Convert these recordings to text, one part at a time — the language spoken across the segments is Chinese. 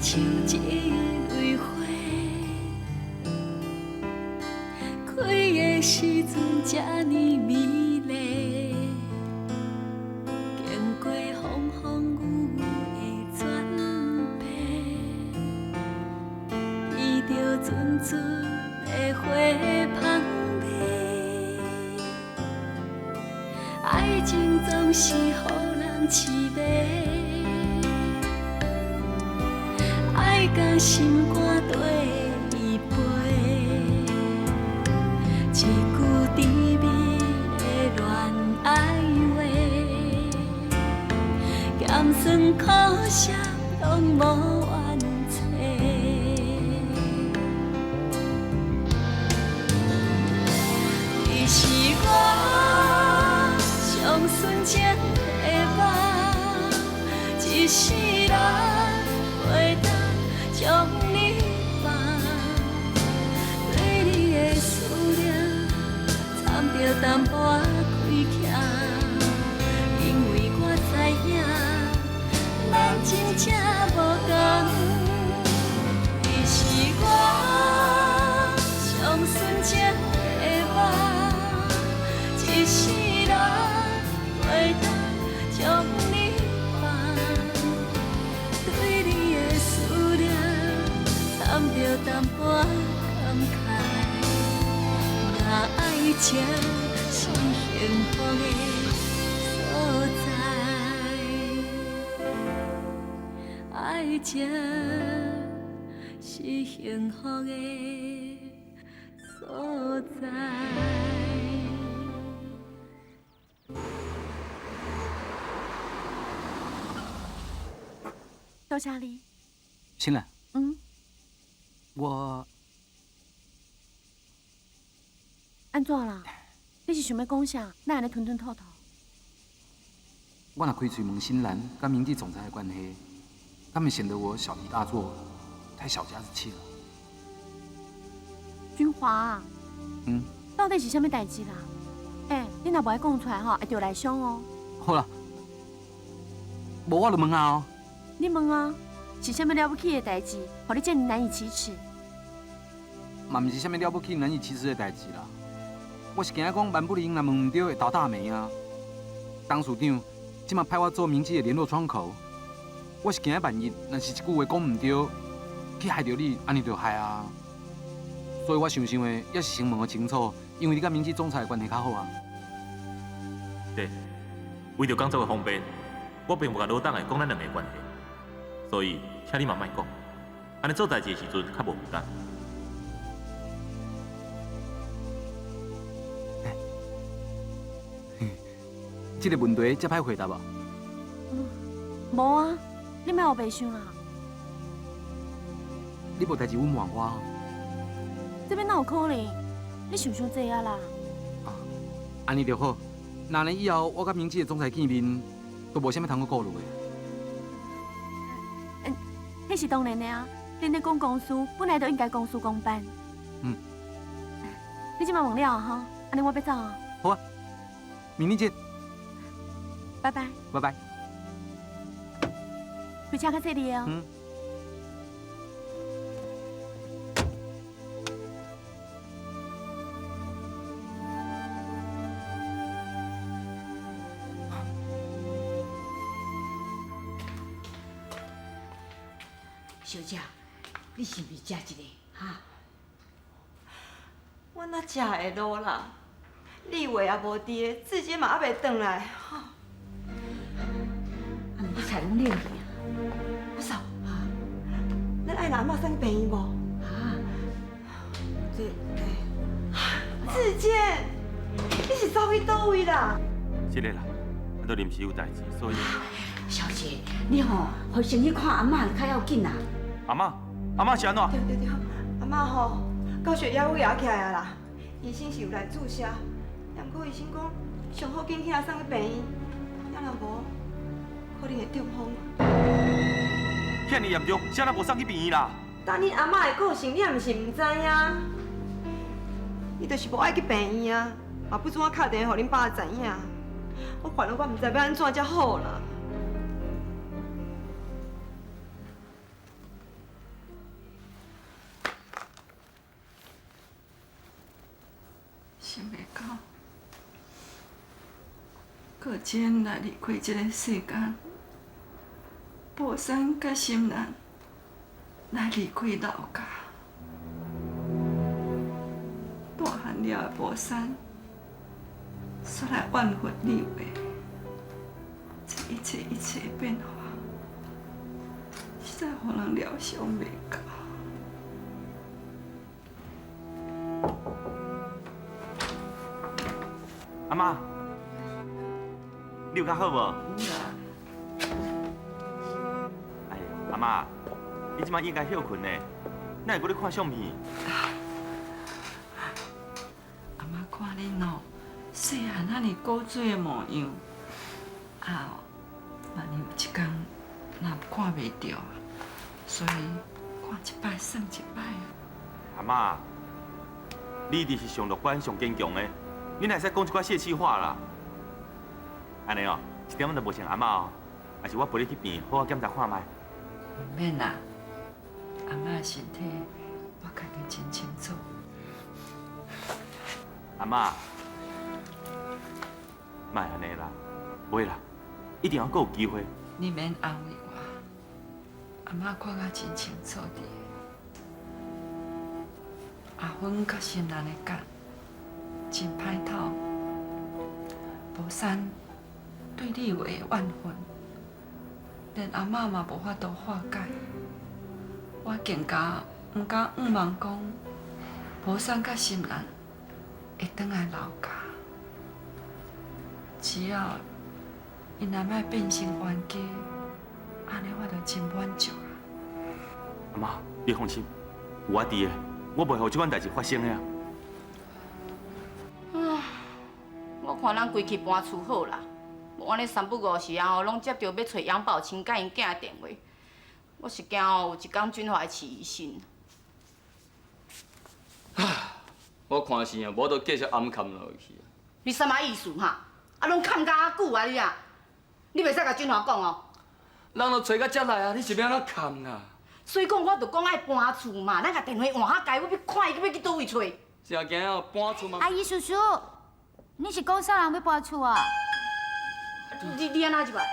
像一蕊花，开的时阵这呢美丽，经过风风雨雨的转变，闻着阵阵的花香味，爱情总是予人痴迷。 爱甲心肝底依背，一句甜蜜的恋爱话，咸酸苦涩拢无怨猜。你是我上纯情的梦，一世人袂当。 将你放，对你的思念掺着淡薄亏欠，因为我知影，咱真正无同。你是我上纯情的梦，一世人袂当将你放，对你的思念。 掺着淡薄感慨，若爱情是幸福的所在，爱情是幸福的所在。到家里。新兰。嗯。 我安怎啦？你是想要讲啥？哪安尼吞吞吐吐？我若开嘴问新兰跟明记总裁的关系，他们显得我小题大做，太小家子气了。君华，到底是啥物代志啦？你若无爱讲出来吼，会着来伤哦。好啦，无我就问啊哦。你问啊，是啥物了不起的代志，互你这么难以启齿？ 嘛，毋是啥物了不起难以启齿的代志啦。我是惊讲万不灵，若问唔对会倒大霉啊。董事长即马派我做明记的联络窗口，我是惊万一若是一句话讲唔对，去害着你，安尼就害啊。所以我想的，也是先问个清楚，因为你甲明记总裁的关系较好啊。对，为着工作的方便，我并无甲老董来讲咱两个关系，所以请你慢慢讲，安尼做代志的时阵较无负担。 这个问题才歹回答吧？无啊，你莫有白想啊。你无代志问我，这边哪有可能？你想伤济啊啦！啊，安尼就好。那呢以后我甲明记的总裁见面，都无啥物通顾虑的。迄是当然的啊。恁咧讲公事，本来就应该公事公办。你即摆问了哈，安尼我要走啊。好啊，明天见。 拜拜，拜拜。开车较细滴哦。小姐，你是毋是食一个哈？我哪食会落啦？李伟也无伫，志杰嘛还袂转来。你菜拢冷去啊？阿嫂，咱爱阿嬷送去病院无？啊，志杰，你是走去倒位啦？是的啦，俺都临时有代志，所以。小姐，你吼，互先去看阿嬷较要紧啦。阿嬷是安怎？对，阿嬷吼，高血压压起来啊啦，医生是有来注射，但过医生讲上好紧请送去病院，要若无，可能会中风。遐尼严重，谁人无送去病院啦？但恁阿嬷的个性，你也毋是毋知影，伊就是无爱去病院啊，嘛不准我敲电话互恁爸知影，我烦恼我毋知要安怎才好啦。想袂到，过前来离开这个世间，宝山甲心兰来离开老家。大汉了的宝山，煞来挽回你话，这一切的变化，实在互人料想袂到。阿妈，你有较好无？有啦，哎呀，阿妈，你即摆应该休困呢，哪会搁咧看相片？阿妈看恁哦，细汉那尼古锥的模样，啊，万一有一天若看袂着，所以看一摆算一摆。阿妈，你一直是上乐观、上坚强的，你哪会使讲一寡泄气话啦？安尼哦，一点仔都无像阿妈哦，还是我陪你去病，好好检查看卖。唔免啦，阿妈的身体我家己真清楚。阿妈，莫安尼啦，袂啦，一定要阁有机会。你免安慰我，阿妈看甲真清楚的。阿芬甲心兰的感真歹透，宝山对你话的怨恨，连阿嬷嘛无法度化解。我更加唔敢望讲，宝山甲心兰会转来老家。只要因若莫变成冤家，安尼我就真满足啊！阿妈，你放心，有我伫的，我袂互即款代志发生的啊。我看咱规气搬厝好啦，无安尼三不五时啊，拢接到要找杨宝清甲因囝的电话。我是惊有一天俊华会起疑心。我看是啊，无就继续暗砍落去啊。你什么意思哈？啊，拢看甲久啊你啊！你袂使甲俊华讲哦。人都找到遮来啊，你是要安怎砍啊？所以讲，我就讲爱搬厝嘛，咱甲电话换较解，我要看伊要去倒位找。正惊哦，搬厝嘛。阿姨叔叔，你是讲啥人要搬厝啊？你安怎入来？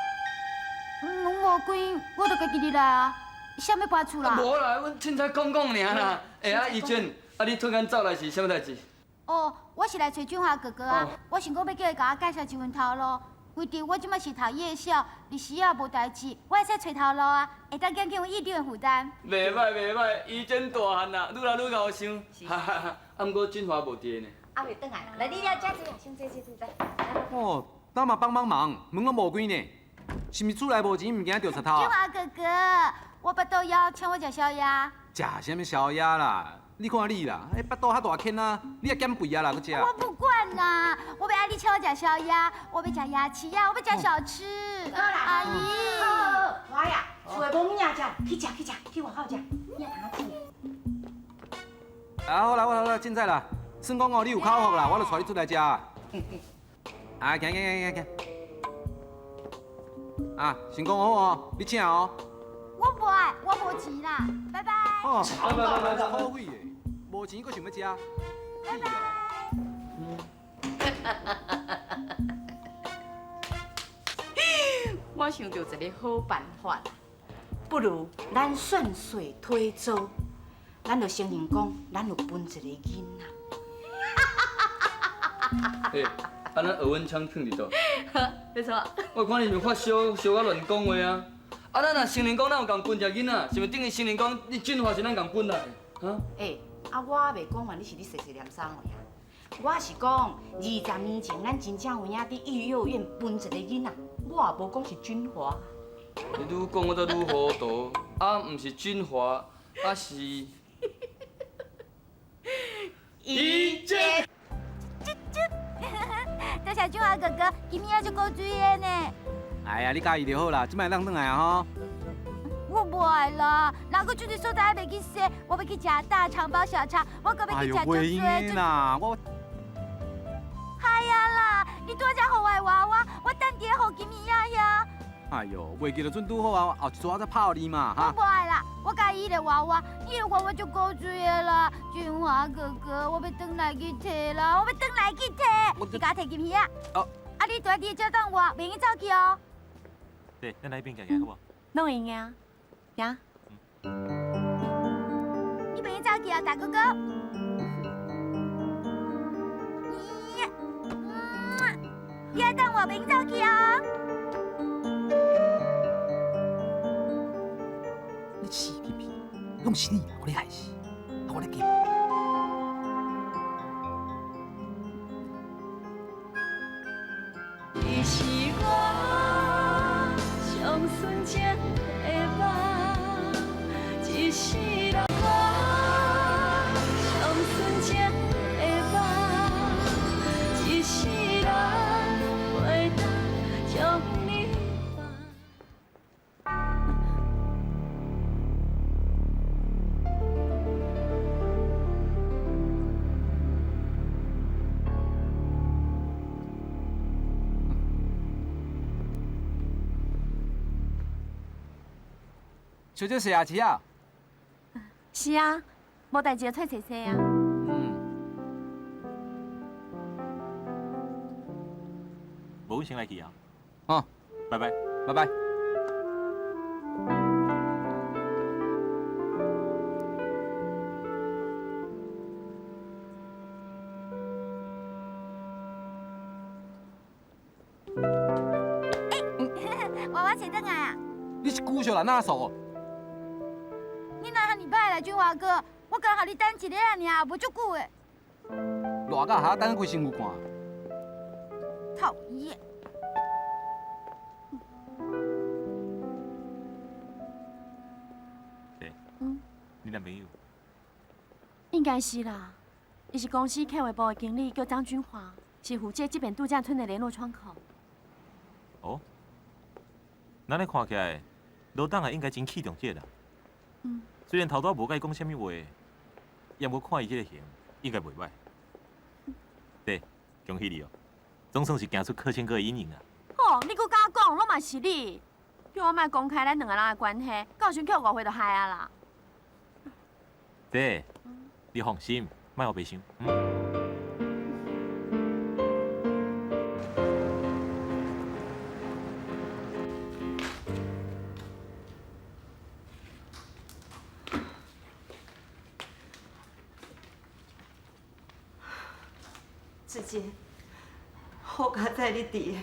我关，我就家己入来啊。啥要搬厝啦？无啦，阮凊彩讲讲尔啦。哎啊，怡娟，啊你突然走来是啥物代志？哦，我是来找俊华哥哥啊。哦我想讲要叫伊甲我介绍一份头路。为着我即摆是读夜校，日时啊无代志，我会使找头路啊，会当减轻我一定的负担。袂歹袂歹，怡娟大汉啦，愈来愈贤想。哈哈哈，啊毋过俊华无伫呢。还袂转来啦，来你了，遮坐，先坐。哦，咱嘛帮忙，门拢无关呢。是毋是厝内无钱，毋惊着贼偷俊啊？华哥哥，我巴肚枵，请我食宵夜。食啥物宵夜啦？你看你啦，迄巴肚遐大坑啊，你也减肥啊啦，搁食。我不管啦，我要爱你请我食宵夜，我要食鸭翅呀，我要食小吃。阿姨，我呀，厝内无物仔食，去外口食，你也通去。啊，好啦，凊彩啦。算讲哦，你有口福啦，我就带你出来食。啊，行。啊，先讲好哦，你请哦。我不爱，我无钱啦，拜拜。哦，拜，好贵的，无钱搁想要食。拜拜。我想到一个好办法啦，不如咱顺水推舟，咱就承认讲，咱有分一个囡仔。嘿，安那学阮枪囥伫倒？没错。我看你就发烧啊乱讲话啊！啊，咱若承认讲咱有共分只囡仔，是毋等于承认讲你俊华是咱共分来的？啊？我袂讲话你是你细念啥话啊？我是讲20年前咱真正有影伫育幼院分一个囡仔，我也无讲是俊华。你愈讲我则愈糊涂，啊，毋是俊华，啊是怡娟。多谢俊华哥哥，今暝就够水的呢。哎呀，你介意就好啦，即摆当转来啊吼。我不爱啦，哪个出去所在还袂去洗，我要去食大肠包小肠，我搁要去食袂用的啦，我。哎呀啦，你拄则互我的娃娃，我等下互今暝呀呀。哎呦，袂记得准拄好啊，后一撮再拍你嘛，哈我不。爱啦，我甲伊的娃娃，伊的娃娃就够水的啦。俊华哥哥，我要转来去摕啦，我要转来去摕。你甲我摕金鱼啊？哦。啊，你住在地接等我，袂用走去哦。对，咱来一边行行好不？拢会用啊，行。你袂用走去啊，大哥哥。你要等我，袂用走去哦。你死皮皮，拢是你，我咧害死，我咧惊。你是我上纯情的梦，一世人我上纯情的梦，一世人袂当将你放。小姐是阿姊啊？是啊，无代志就出找找啊。无先来去啊。哦，拜拜。拜拜。娃娃找倒来啊！你是久小人哪数？你哪遐尼歹啦，俊华哥？我刚互你等一日尔，无足久的。热到还等规身躯汗。讨厌！对。嗯。你男朋友？应该是啦，伊是公司客户部的经理，叫张君华，是负责这边度假村的联络窗口。哦。咱咧看起来，老党也应该真器重这啦。嗯。虽然头拄无甲伊讲啥物话，也无看伊这个型，应该袂歹。对，恭喜你哦，总算是行出柯千哥的阴影啊。哦，你搁甲我讲，拢嘛是你，叫我莫公开咱两个人的关系，到时叫误会就害啊啦。对，你放心，莫有白想。志杰，好佳在你伫的，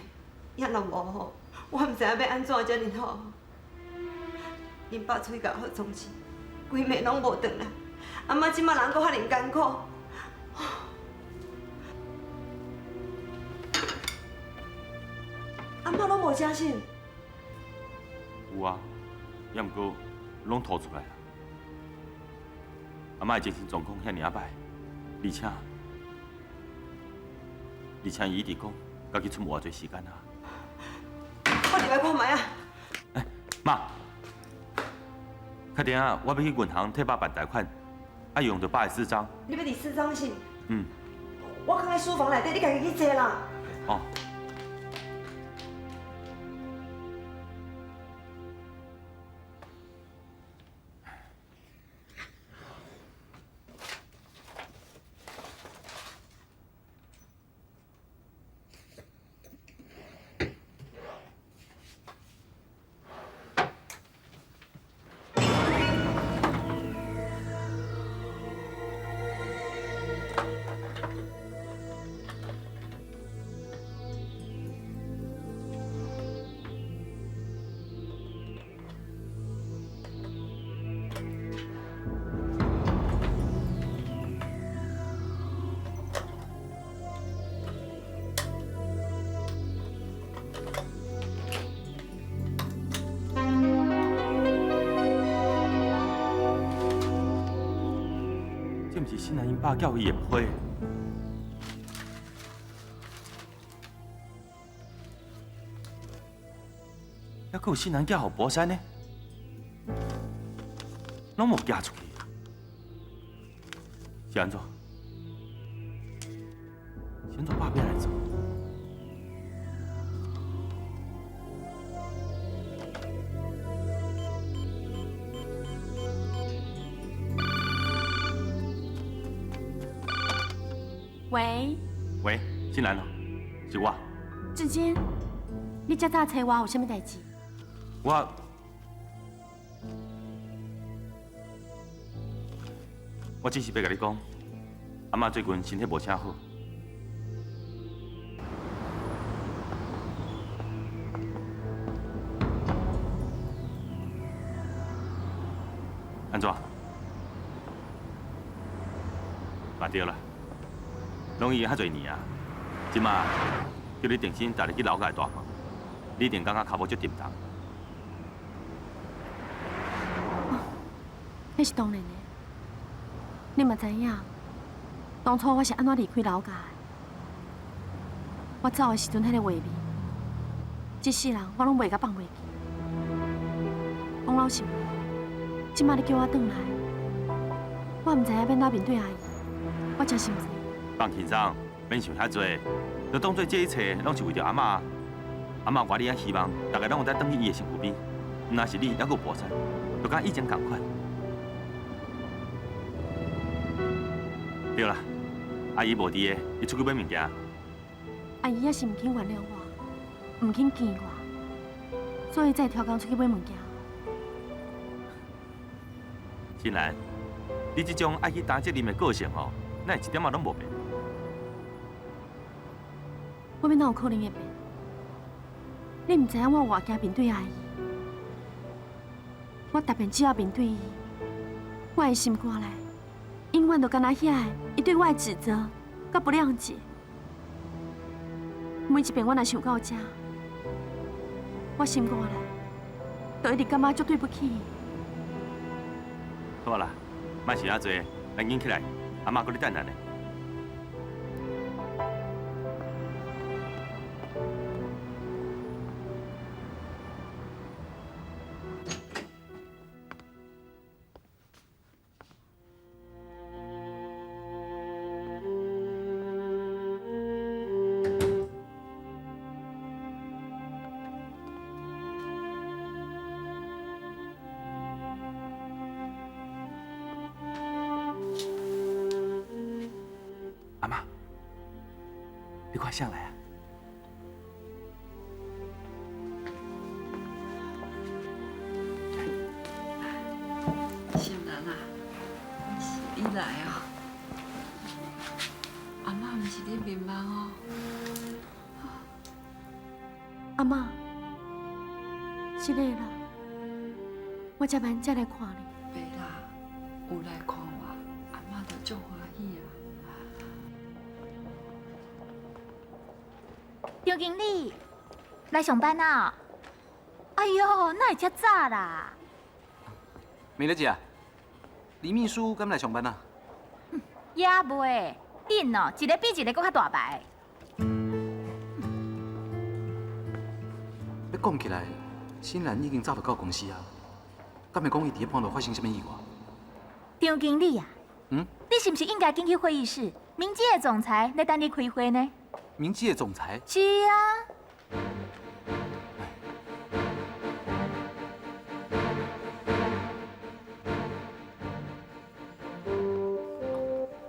也若无好，我毋知影要安怎才尔好。恁爸出去甲好总钱，规暝拢无回来，阿妈即马人搁遐尼艰苦。阿妈拢无写信。有啊，也毋过拢吐出来啦。阿妈的精神状况遐尔歹，而且伊一直讲，家己剩偌侪时间啊。我入来看卖啊。哎，妈，确定啊，我要去银行替爸办贷款，要用到爸的4张。你要第4张信？嗯。我放在书房内底，你家己去坐啦。哦。这毋是新男因爸叫伊的批，还佫有新男叫互博山呢，拢无寄出去，是安怎？是安怎爸变来做？喂，喂，新兰哦，是我。志坚，你遮早找我有啥物代志？我只是要甲你讲，阿嬷最近身体无啥好。安怎？嘛对啦，拢已经遐侪年啊，即马叫你定心，带你去楼下大房，你一定感觉脚步足沉重。那是当然的。你嘛知影，当初我是安怎离开老家的？我走的时阵，迄个画面，一世人我拢袂甲放袂记。讲老实话，即马你叫我转来，我唔知影要哪面对阿姨，我真心知。放轻松，免想遐多，就当做这一切拢是为着阿嬷。阿嬷我你也希望大家拢有在等去伊的身躯边，若是你还佫无在，就甲以前同款。对啦，阿姨无伫的，伊出去买物件。阿姨也是唔肯原谅我，唔肯见我，所以才挑工出去买物件。欣然，你这种爱去担责任的个性哦，哪会一点仔拢无变？我要哪有可能会变？你唔知影我有偌惊面对阿姨，我特别只要面对伊，我的心肝内永远都敢若遐个伊对我的指责，甲不谅解。每一遍我若想到这，我心肝内就一直感觉足对不起伊。好啦，莫想遐多，咱紧起来，阿嬷搁咧等咱呢。阿妈，你快下来啊！心兰啊，是你来哦。阿嬷唔是你面盲哦。阿妈，是你啦，我才慢才来看你。袂啦，有来看我，阿嬷就足欢喜啊。张经理，来上班啊？哎呦，哪会遮早啦？美乐姐啊，李秘书敢来上班啊？也袂，恁哦，一个比一个搁较大牌。要讲起来，欣然已经早就到公司啊。敢会讲伊伫咧半路发生什么意外？张经理啊，嗯？你是不是应该进去会议室？明基的总裁来等你开会呢？明基的总裁？是啊。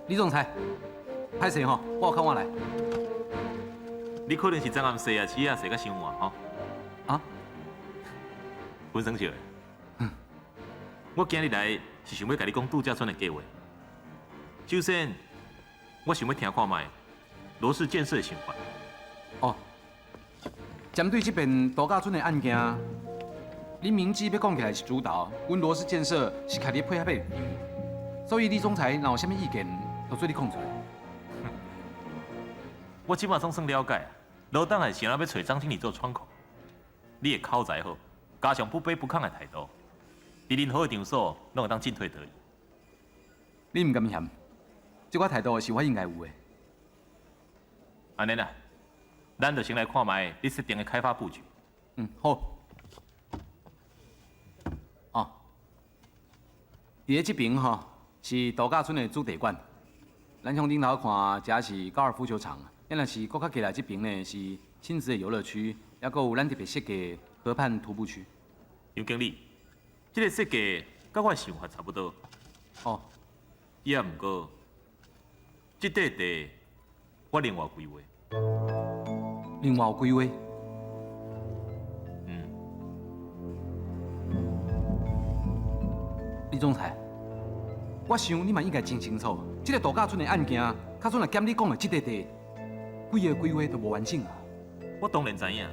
李总裁，歹势吼，我有看我来。你可能是昨暗洗啊，洗啊洗甲伤晚吼。啊？分生笑的。我今日来是想要甲你讲度假村的计划。首先，我想要听看卖罗氏建设的想法。哦，针对这边度假村的案件，恁明基要讲起来是主导，阮罗氏建设是开咧配合的立场，所以李总裁若有啥物意见，都做你控出来。我即马总算了解啊，罗党是想要找张经理做窗口，你的口才好，加上不卑不亢的态度，伫任何场所拢会当进退得宜。你唔敢嫌，这款态度是我应该有的。安尼啦，咱就先来看卖你设定的开发布局。好。哦，伫咧这边吼是度假村的主题馆，咱向顶头看，这是高尔夫球场，咱若是搁较起来这边呢是亲子的游乐区，还佫有咱特别设计的河畔徒步区。杨经理，这个设计甲我的想法差不多。哦，也毋过，这块地我另外规划。另外有规划，李总裁，我想你嘛应该真清楚，这个度假村的案件，卡准若减你讲的这块地，规个规划都无完整啊。我当然知影，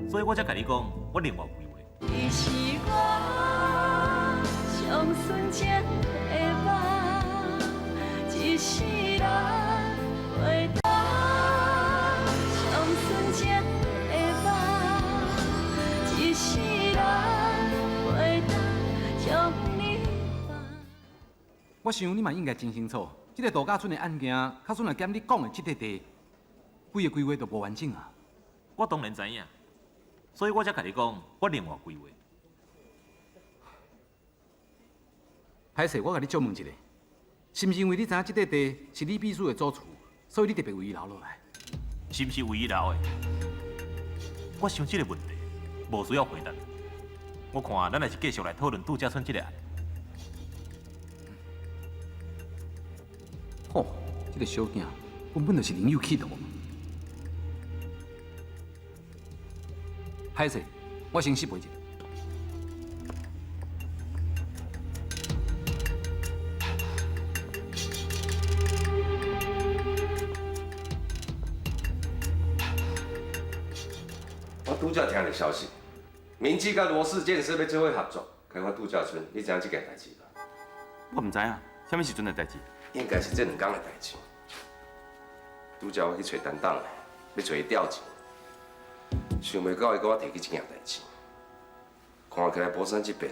所以我才甲你讲，我另外规划。你是我上纯情的梦，一世人袂当。上纯情的梦，一世人袂当将你放。我想你嘛应该真清楚，这个度假村的案件，卡准若减你讲的这块地，规个规划都无完整啊。我当然知影，所以我才甲你讲，我另外规划。歹势，我甲你借问一下，是毋是因为你知影这块地是你秘书的祖厝，所以你特别为伊留落来？是毋是为伊留的？我想这个问题无需要回答。我看咱还是继续来讨论度假村这个案。吼，这个小囝根本就是另有企图嘛。歹势，我先失陪一下。我拄则听到消息，明基甲罗氏建设要做伙合作开发度假村，你知影这件代志吧？我唔知影，什么时阵的代志？应该是这2天的代志。拄则我去找担当的，要找伊调钱，想袂到伊甲我提起这件代志。看起来博山这边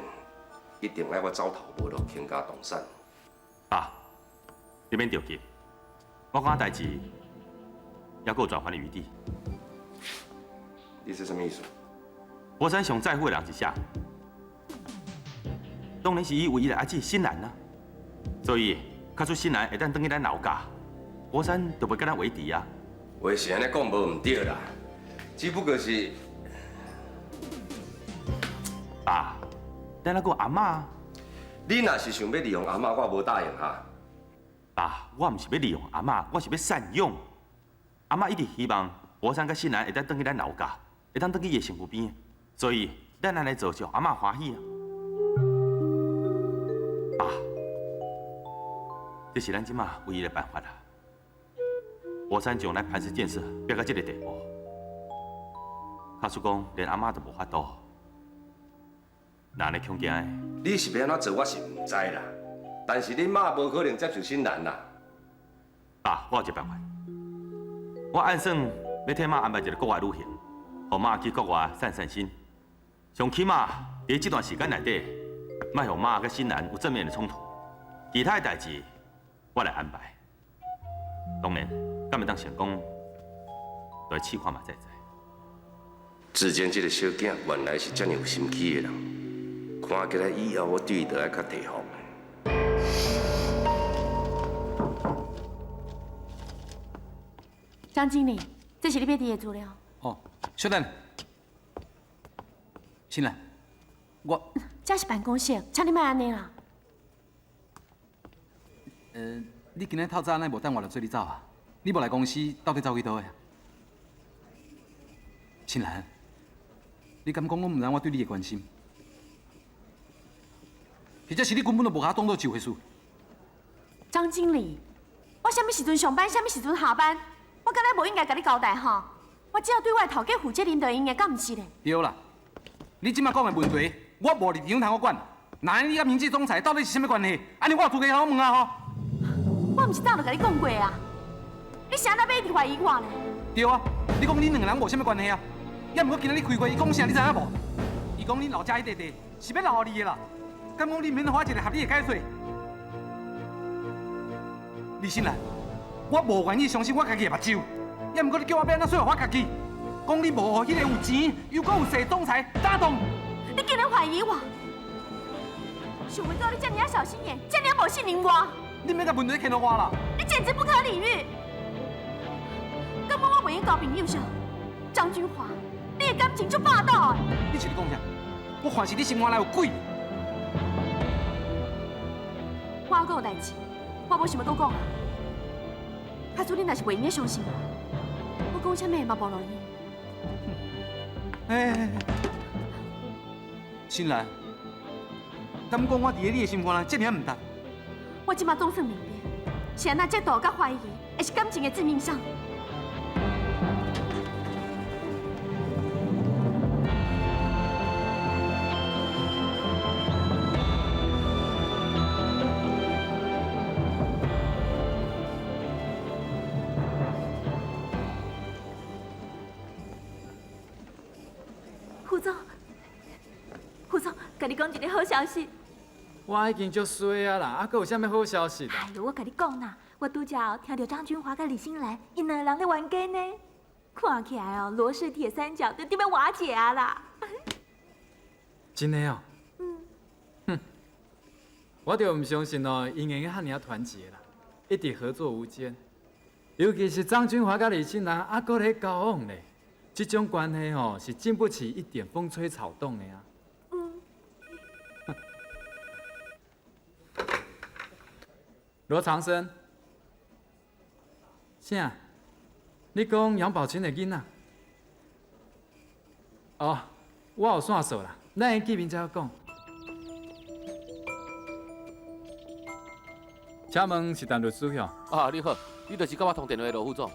一定爱我走投无路，倾家动产。爸，你免着急，我讲代志还有转圜的余地。你是什么意思？博山上在乎的人是啥？当然是伊唯一的阿姊新兰啊。所以，卡出新兰会当转去咱老家，博山就袂跟咱为敌啊。话是安尼讲无唔对啦，只不过是爸，咱那个阿嬷，你若是想要利用阿嬷，我无答应哈。爸，我唔是要利用阿嬷，我是要善用。阿嬷一直希望博山甲新兰会当转去咱老家，会当转去伊的身躯边，所以咱来做就阿嬷欢喜啊。爸，这是咱即马唯一的办法啦。博山将咱磐石建设逼到这个地步，假使讲连阿嬷都无法度，那安尼恐惊的。你是要安怎做，我是唔知啦。但是恁妈无可能接受新兰啦。爸，我有一个办法，我暗算要替妈安排一个国外旅行，让妈去国外散散心。上起码在这段时间内底，莫让妈甲新兰有正面的冲突。其他的代志我来安排。当然，敢会当成功，就要试看嘛再知。之前这个小囝原来是这么有心机的人，看起来以后我对伊就要较提防。张经理，这是你要提的资料。哦，稍等，新兰，这是办公室，请你莫安尼啦。你今日透早安尼无等我就做你走啊？你无来公司，到底走去倒呀？新兰，你敢讲我唔知我对你的关心？或者是你根本就无甲我当做一回事？张经理，我什么时阵上班，什么时阵下班，我敢若无应该甲你交代吼。我只要对我的头家负责任就用的，敢唔是咧？对啦，你即马讲的问题，我无立场通我管。那你甲民事总裁到底是什么关系？安尼我有资格好问啊吼？我唔是早就甲你讲过啊，你啥那要一直怀疑我呢？对啊，你讲恁两个人无什么关系啊？要毋过今仔日开会，伊讲啥你知影无？伊讲恁老家迄块地是要留互你的啦，敢讲你免花一个合理的解释？李新兰，我无愿意相信我家己的目睭，要毋过你叫我要安怎说服我家己？讲你无互迄个有钱又阁有势总裁打动。你竟然怀疑我？想不到你这么小心眼，这么无信任我。你免甲问题牵到我啦！你简直不可理喻！根本我袂用交朋友上。张君华，你的感情足霸道的。你是咧讲啥？我看是你心肝内有鬼。我还阁有代志，我无想要阁讲啊。卡主，你若是袂用个相信我，我讲啥物嘛无路用。新兰，敢讲我伫你的心肝内这尔唔值？我即马总算明白，是安那嫉妒甲怀疑，会是感情的致命伤。副总，甲你讲一个好消息。我已经足衰啊啦，还佫有啥物好消息啦？哎呦，我甲你讲啦，我拄则听到张君华甲李新兰因两个人咧冤家呢，看起来哦，罗氏铁三角就准备瓦解啊啦。真的哦？哼，我就唔相信哦，因会遐尔团结啦，一直合作无间。尤其是张君华甲李新兰还佫咧交往咧，这种关系哦，是经不起一点风吹草动的啊。罗长生，啥？你讲杨宝琴的囡仔？哦，我有线索啦，咱会见面再讲。请问是陈律师哟？啊，你好，你就是甲我通电话的罗副总。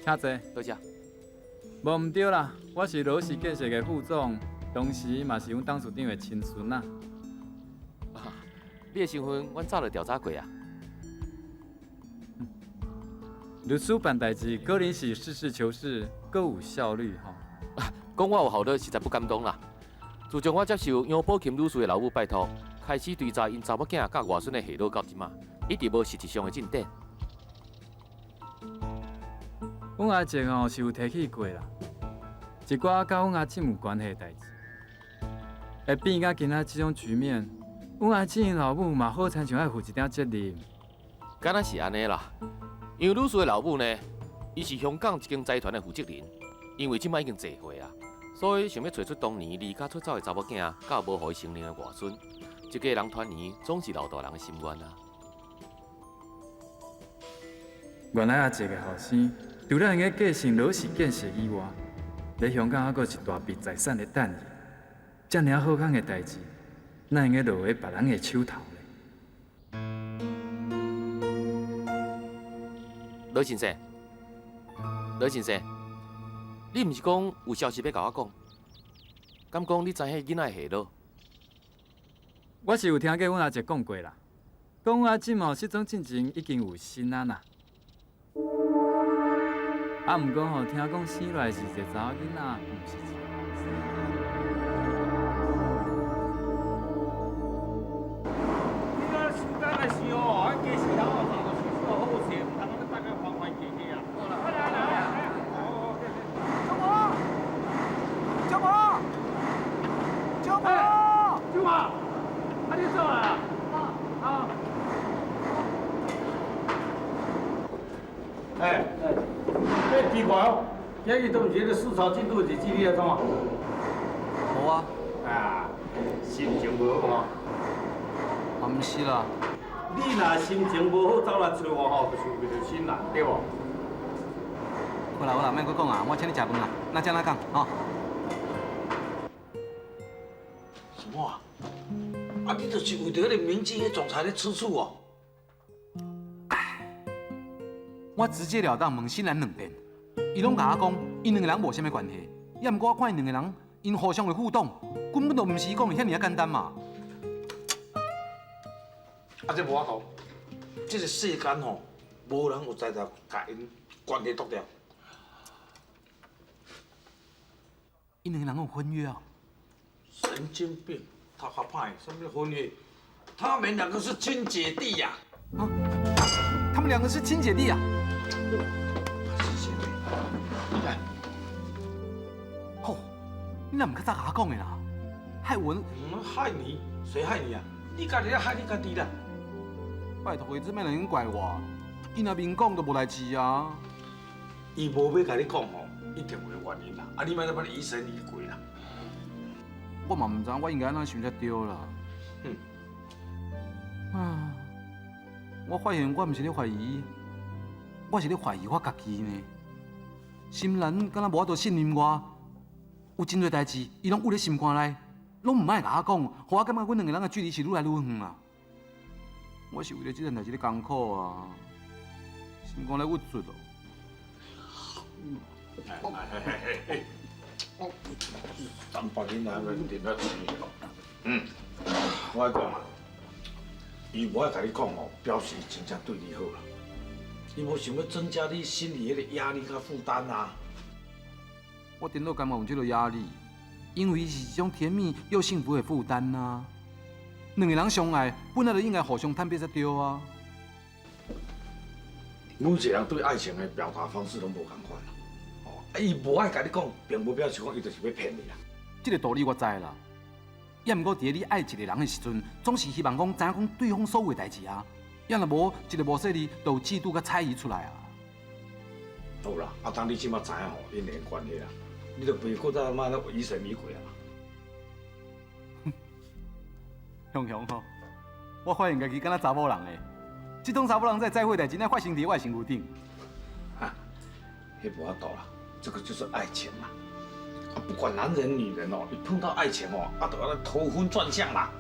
请坐。多谢。无唔对啦，我是罗氏建设的副总。同时嘛是阮董事长的亲孙啊！你的身份，阮早就调查过啊。律师办代志，个人是实事求是，阁有效率吼。讲我有效率，实在不敢当啦。自从我接受杨宝琴律师的老母拜托，开始追查因查某囝甲外孙的下落到即马，一直无实质上的进展。阮阿姐哦是有提起过啦，一寡甲阮阿姊有关系的代志。会变甲今仔这种局面，阮阿姊因老母嘛好亲像爱负一点责任。敢若是安尼啦，因为律师的老母呢，伊是香港一间财团的负责人，因为即摆已经坐回啊，所以想要找出当年离家出走的查某囝，甲无互伊成年的外孙，一家人团圆总是老大人的心愿啊。原来阿姐的后生，除了用继承罗氏建设以外，在香港还阁一大笔财产的等伊。遮尔好康的代志，哪用落喺别人的手头咧？罗先生，罗先生，你毋是讲有消息要甲我讲？敢讲你知迄囡仔下落？我是有听过阮阿姐讲过啦，讲阮阿姊哦失踪进前已经有新啊啦。啊，毋过吼，听讲生来是一个查某囡仔，毋是一个后生。奇怪哦，今日同学的视察进度日记你要怎啊？无啊。啊，心情无好啊，毋是啦。你若心情无好，走来找我吼，就是为着心难，对无？好啦好啦，莫阁讲啊，我请你食饭啦，那怎讲吼？什么啊？啊，你就是为着迄个明基迄总裁咧吃醋哦？我直截了当问新兰两遍，伊拢甲我讲，因两个人无啥物关系。也毋过我看因两个人，因互相的互动，根本就毋是伊讲的遐尔简单嘛。啊，这无法度，这个世间吼，无人有才调甲因关系断掉。因两个人有婚约啊？神经病，他好怕什么婚约？他们两个是亲姐弟呀！啊，他们两个是亲姐弟啊？是姐妹，你看，吼，你哪唔较早甲我讲的啦？害我，害你？谁害你啊？你家己在害你家己啦！拜托，你这摆人怪我，伊若明讲就无代志啊。伊无要甲你讲吼，一定有原因啦。啊，你莫再把你疑神疑鬼啦。我嘛唔知，我应该安怎想才对啦。啊，我发现我毋是咧怀疑，我是咧怀疑我家己呢。心兰敢若无法度信任我，有真侪代志，伊拢捂咧心肝内，拢唔爱甲我讲，互我感觉阮两个人的距离是愈来愈远啊。我是为了这件代志咧艰苦啊，心肝咧郁出咯。咱别囡仔问题要注意咯。我爱讲啊，伊无爱甲你讲哦，表示真正对你好啦。伊无想要增加你心里迄个压力甲负担啊。我顶多感觉有这个压力，因为是一种甜蜜又幸福的负担啊。两个人相爱，本来就应该互相坦白才对啊。每一个人对爱情的表达方式拢无共款啦。哦，伊无爱甲你讲，并无表示讲伊就是要骗你啦。这个道理我知啦。也毋过，伫你爱一个人的时阵，总是希望讲知影讲对方所有的代志啊。要若无一个无说你，就有嫉妒甲猜疑出来啊。好啦，当你即马知影吼，因两个关系啦，你就袂搁再妈咧疑神疑鬼啊嘛。雄雄吼，我发现家己敢若查某人诶，这种查某人在乎代志，乃发生伫我的身躯顶。啊，迄无法度啦，这个就是爱情嘛。啊，不管男人女人哦，一碰到爱情哦，都要头昏转向啦。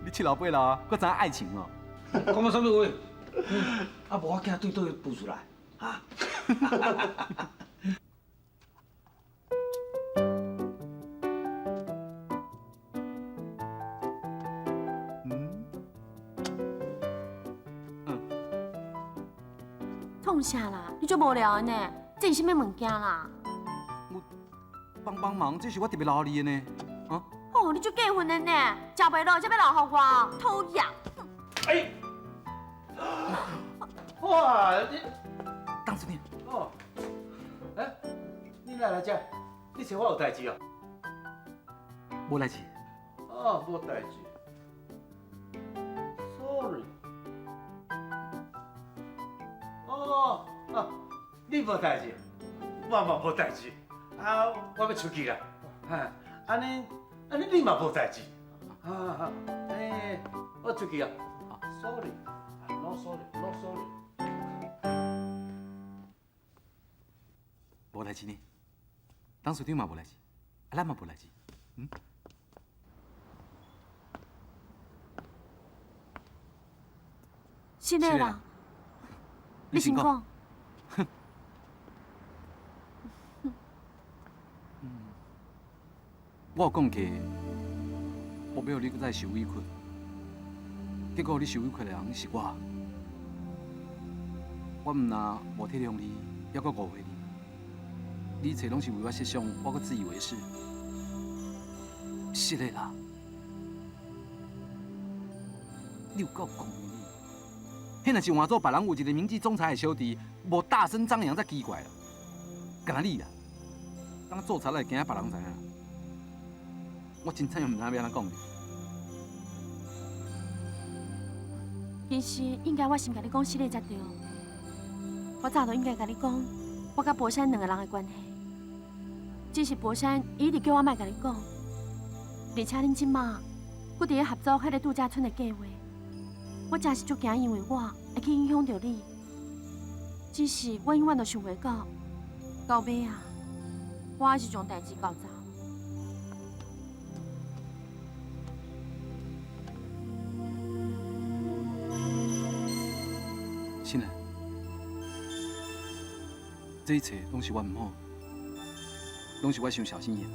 你七老八啦，搁知影爱情哦？讲到什么话？啊，无我惊对倒步出来啊！创啥啦？你足无聊的呢？这是啥物物件啦？帮忙，这是我特别劳你的呢。啊？哦，你足过分的呢！食袂落，才要留互我，讨厌！哎！哇！你当司令。哦。哎，你哪来遮？你找我有代志哦？无代志。哦，无代志。Sorry。哦，啊，你无代志，我嘛无代志。啊，我要出去啦。哈，安尼你嘛无代志。啊，哎，我出去啊。Sorry。No sorry，no sorry。无代志呢，当处长嘛无代志，咱嘛无代志，嗯。是的啦，你先讲。我有讲过，我要你再受委屈，结果你受委屈的人是我。我唔但无体谅你，还阁误会你。你一切拢是为我设想，我阁自以为是。是的啦，你有够讲呢？迄若是换做别人有一个明智总裁的小弟，无大声张扬才奇怪了。干那你啦，当做贼来惊别人知影。我真正又唔知要安怎讲。其实应该我先甲你讲实个才对。我早就应该甲你讲，我甲博山两个人的关系。只是博山一直叫我莫甲你讲，而且恁即马搁伫咧合作迄个度假村的计划，我真是足惊，因为我会去影响到你。只是我永远都想袂到尾啊，我还是将代志搞砸。亲爱，这一切拢是我唔好，拢是我伤小心眼。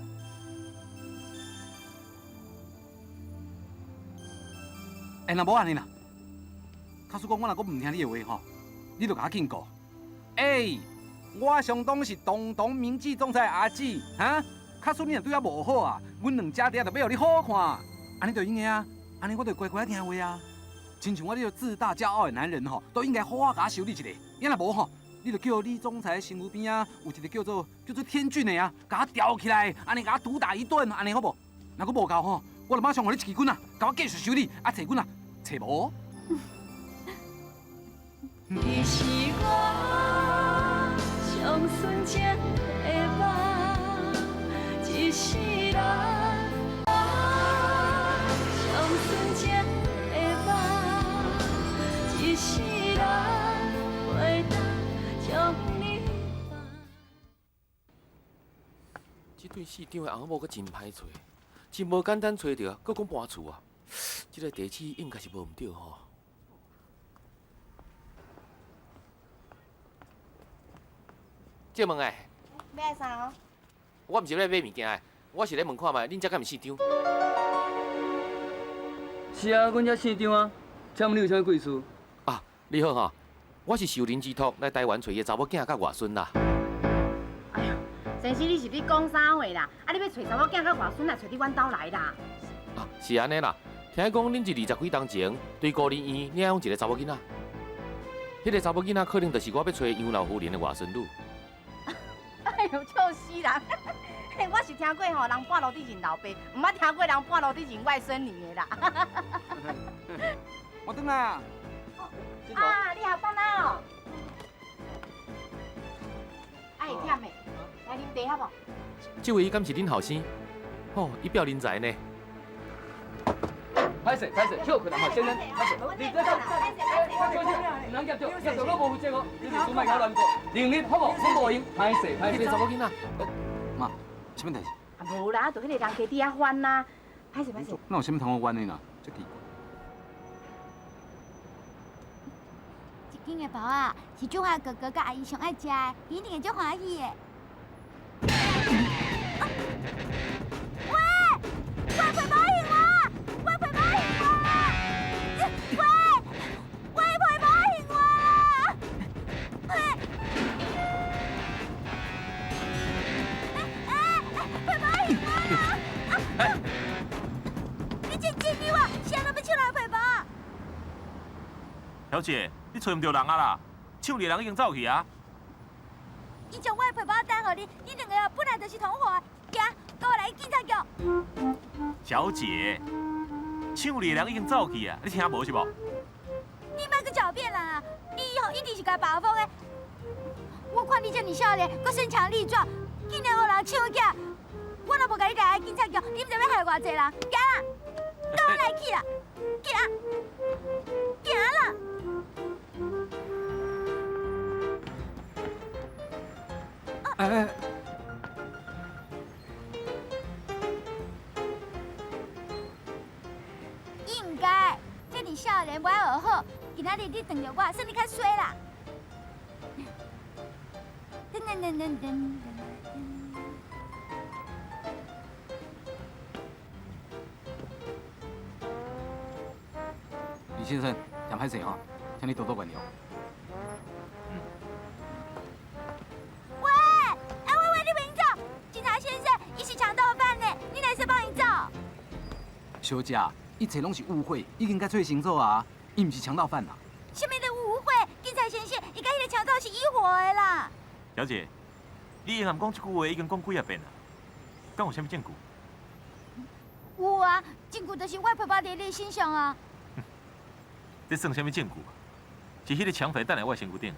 若无安尼啦，假使讲我若阁唔听你的话吼，你就甲我警告。我上当是堂堂明智总裁阿姊，哈！假使你若对我无好啊，阮两家弟就要互你好看，安尼就应该啊，安尼我就乖乖听话啊。亲像我这个自大骄傲的男人吼，都应该好好甲我修理一下。要若无吼，你就叫李总裁身躯边啊，有一个叫做天俊的啊，甲我吊起来，安尼甲我毒打一顿，安尼好无？若阁无够吼，我就马上互你一支棍啊，甲我继续修理，啊找阮啊，找无？你是我上纯情的梦，一世人。上纯情的梦。市长的翁某阁真歹找，真无简单找着，阁讲搬厝啊！这个地址应该是无毋对吼。借问诶，买啥哦？我毋是来买物件诶，我是来问看卖，恁遮敢毋市长？是啊，阮遮市长啊，请问你有啥贵事？啊，你好哈，我是受人之托来台湾找伊个查某囝甲外孙啦。哎呀，先生，你是咧讲啥话啦？啊，你要找查某囝甲外孙，来找伫阮兜来啦？啊，是安尼啦。听讲恁是20几年前对孤儿院领养一个查某囡仔，迄个查某囡仔可能就是我要找杨老夫人的外孙女。哎呦，笑死人！嘿，我是听过吼，人半路伫认老爸，唔捌听过人半路伫认外孙女的啦。我转来啊！啊，你下班啦哦！啊，会忝的，来啉茶好无？这位敢是恁后生？哦，伊表人才呢。歹势，休困啦，先生，歹势，你这走，唔通夹着我无负责哦，你哋厝莫搞乱过，另日好无？我无用，歹势，查某囡仔。妈，什么代志？啊，无啦，就迄个人家伫遐翻啦，歹势。那有啥物通我冤的啦？这奇怪。一间的包啊，是中华哥哥甲阿姨上爱食的，一定会足欢喜的。喂，外婆保险我！外婆保险我！外婆保险我！外保险我！你真气你我，谁都要抢来陪伴。小姐，你找唔到人啊啦？抢你的人已经走去啊！伊将我的陪伴带给你，你两个本来就是同伙，行，跟我来警察局。小姐，抢你的人已经走去啊！你听无是无？你莫去狡辩啦！你以后一定是该扒风的。我看你这么少年，搁身强力壮，竟然让人抢起，我若无甲你带来警察局，你唔知要害偌济人？行啦，跟我来去啦，行啦。哎。应该，这你少年不爱学好，今仔日你撞着我，算你较衰啦。噔。李先生，真歹势吼，请你多多原谅。喂，你别走！警察先生，伊是强盗犯呢，你来先帮伊走。小姐，一切拢是误会，已经甲做成做啊，伊毋是强盗犯啦。什么的误会？警察先生，伊甲迄个强盗是一伙的啦。小姐，你硬含讲这句话已经讲几啊遍了，敢有啥物证据？有啊，证据就是我陪伴伫你身上啊。这算啥物证据？是迄个抢匪等在我身躯顶。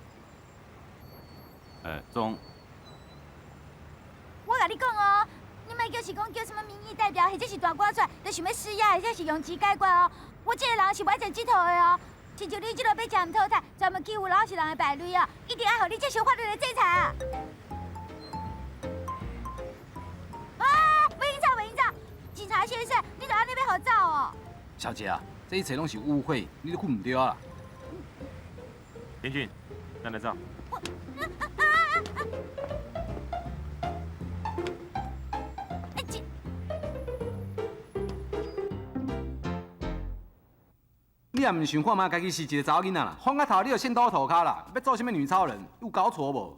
总，我甲你讲哦，你莫叫是讲叫什么民意代表，或者是大官出来，就想要施压，或者是用钱解决哦。我这个人是不爱做这套的哦。亲像你这落要吃唔讨债，专门欺负老实人的败类哦，一定要互你接受法律的制裁啊！不应吵！警察先生，你就安尼要互走哦？小姐啊，这一切拢是误会，你都混唔对啊啦。林俊，咱来走。你也唔想看嘛，家己是一个查某囡仔啦，放个头你就先倒涂骹啦，要做什么女超人？有搞错无？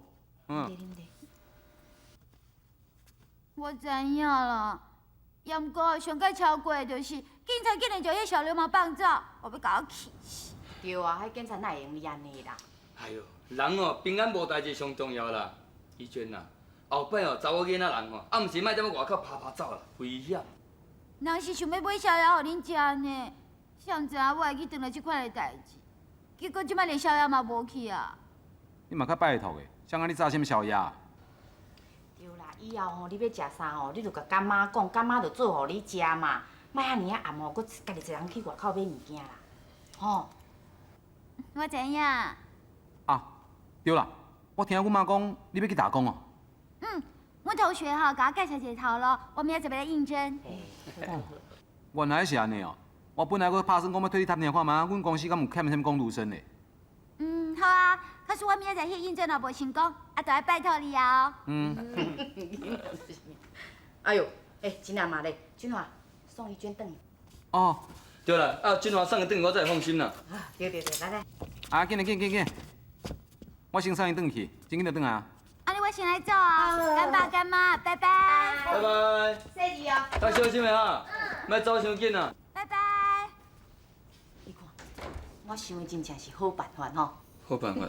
我知影啦，也毋过上该超过的就是，警察竟然将迄小流氓放走，我要甲我气死。对啊，迄警察哪会用你安尼啦？哎呦，人哦，平安无代志上重要啦。怡娟呐，后摆哦，查某囡仔人哦，暗时莫踮外口爬走啦，危险。人是想要买逍遥互恁食呢，谁知我会去当了这款的代志，结果即摆连逍遥嘛无去啊。你嘛较拜托的，谁讲你炸什么宵夜？对啦，以后吼，你要食啥吼，你就甲干妈讲，干妈就做互你食嘛，莫遐尔啊暗吼，搁家己一人去外口买物件啦，吼。我知影。啊，对啦，我听阮妈讲你要去打工哦。我同学哈，给我介绍一个头路，我明仔就要来应征。原来是安尼哦！我本来搁打算讲要替你探听看嘛，阮公司敢有欠什么工读生呢？好啊，可是我明仔去应征若无成功，就要拜托你啊哦。哎呦，真阿妈嘞，俊华送伊卷转去。哦，对啦，俊华送伊转去，我才会放心啦。对，来来。啊，紧，我先送伊转去，真紧就转来啊。安尼我先来走啊，干爸干妈，拜拜。拜拜。谢你哦。较小心的哈，莫走伤紧啊。拜拜。你看，我想的真正是好办法吼。好办法。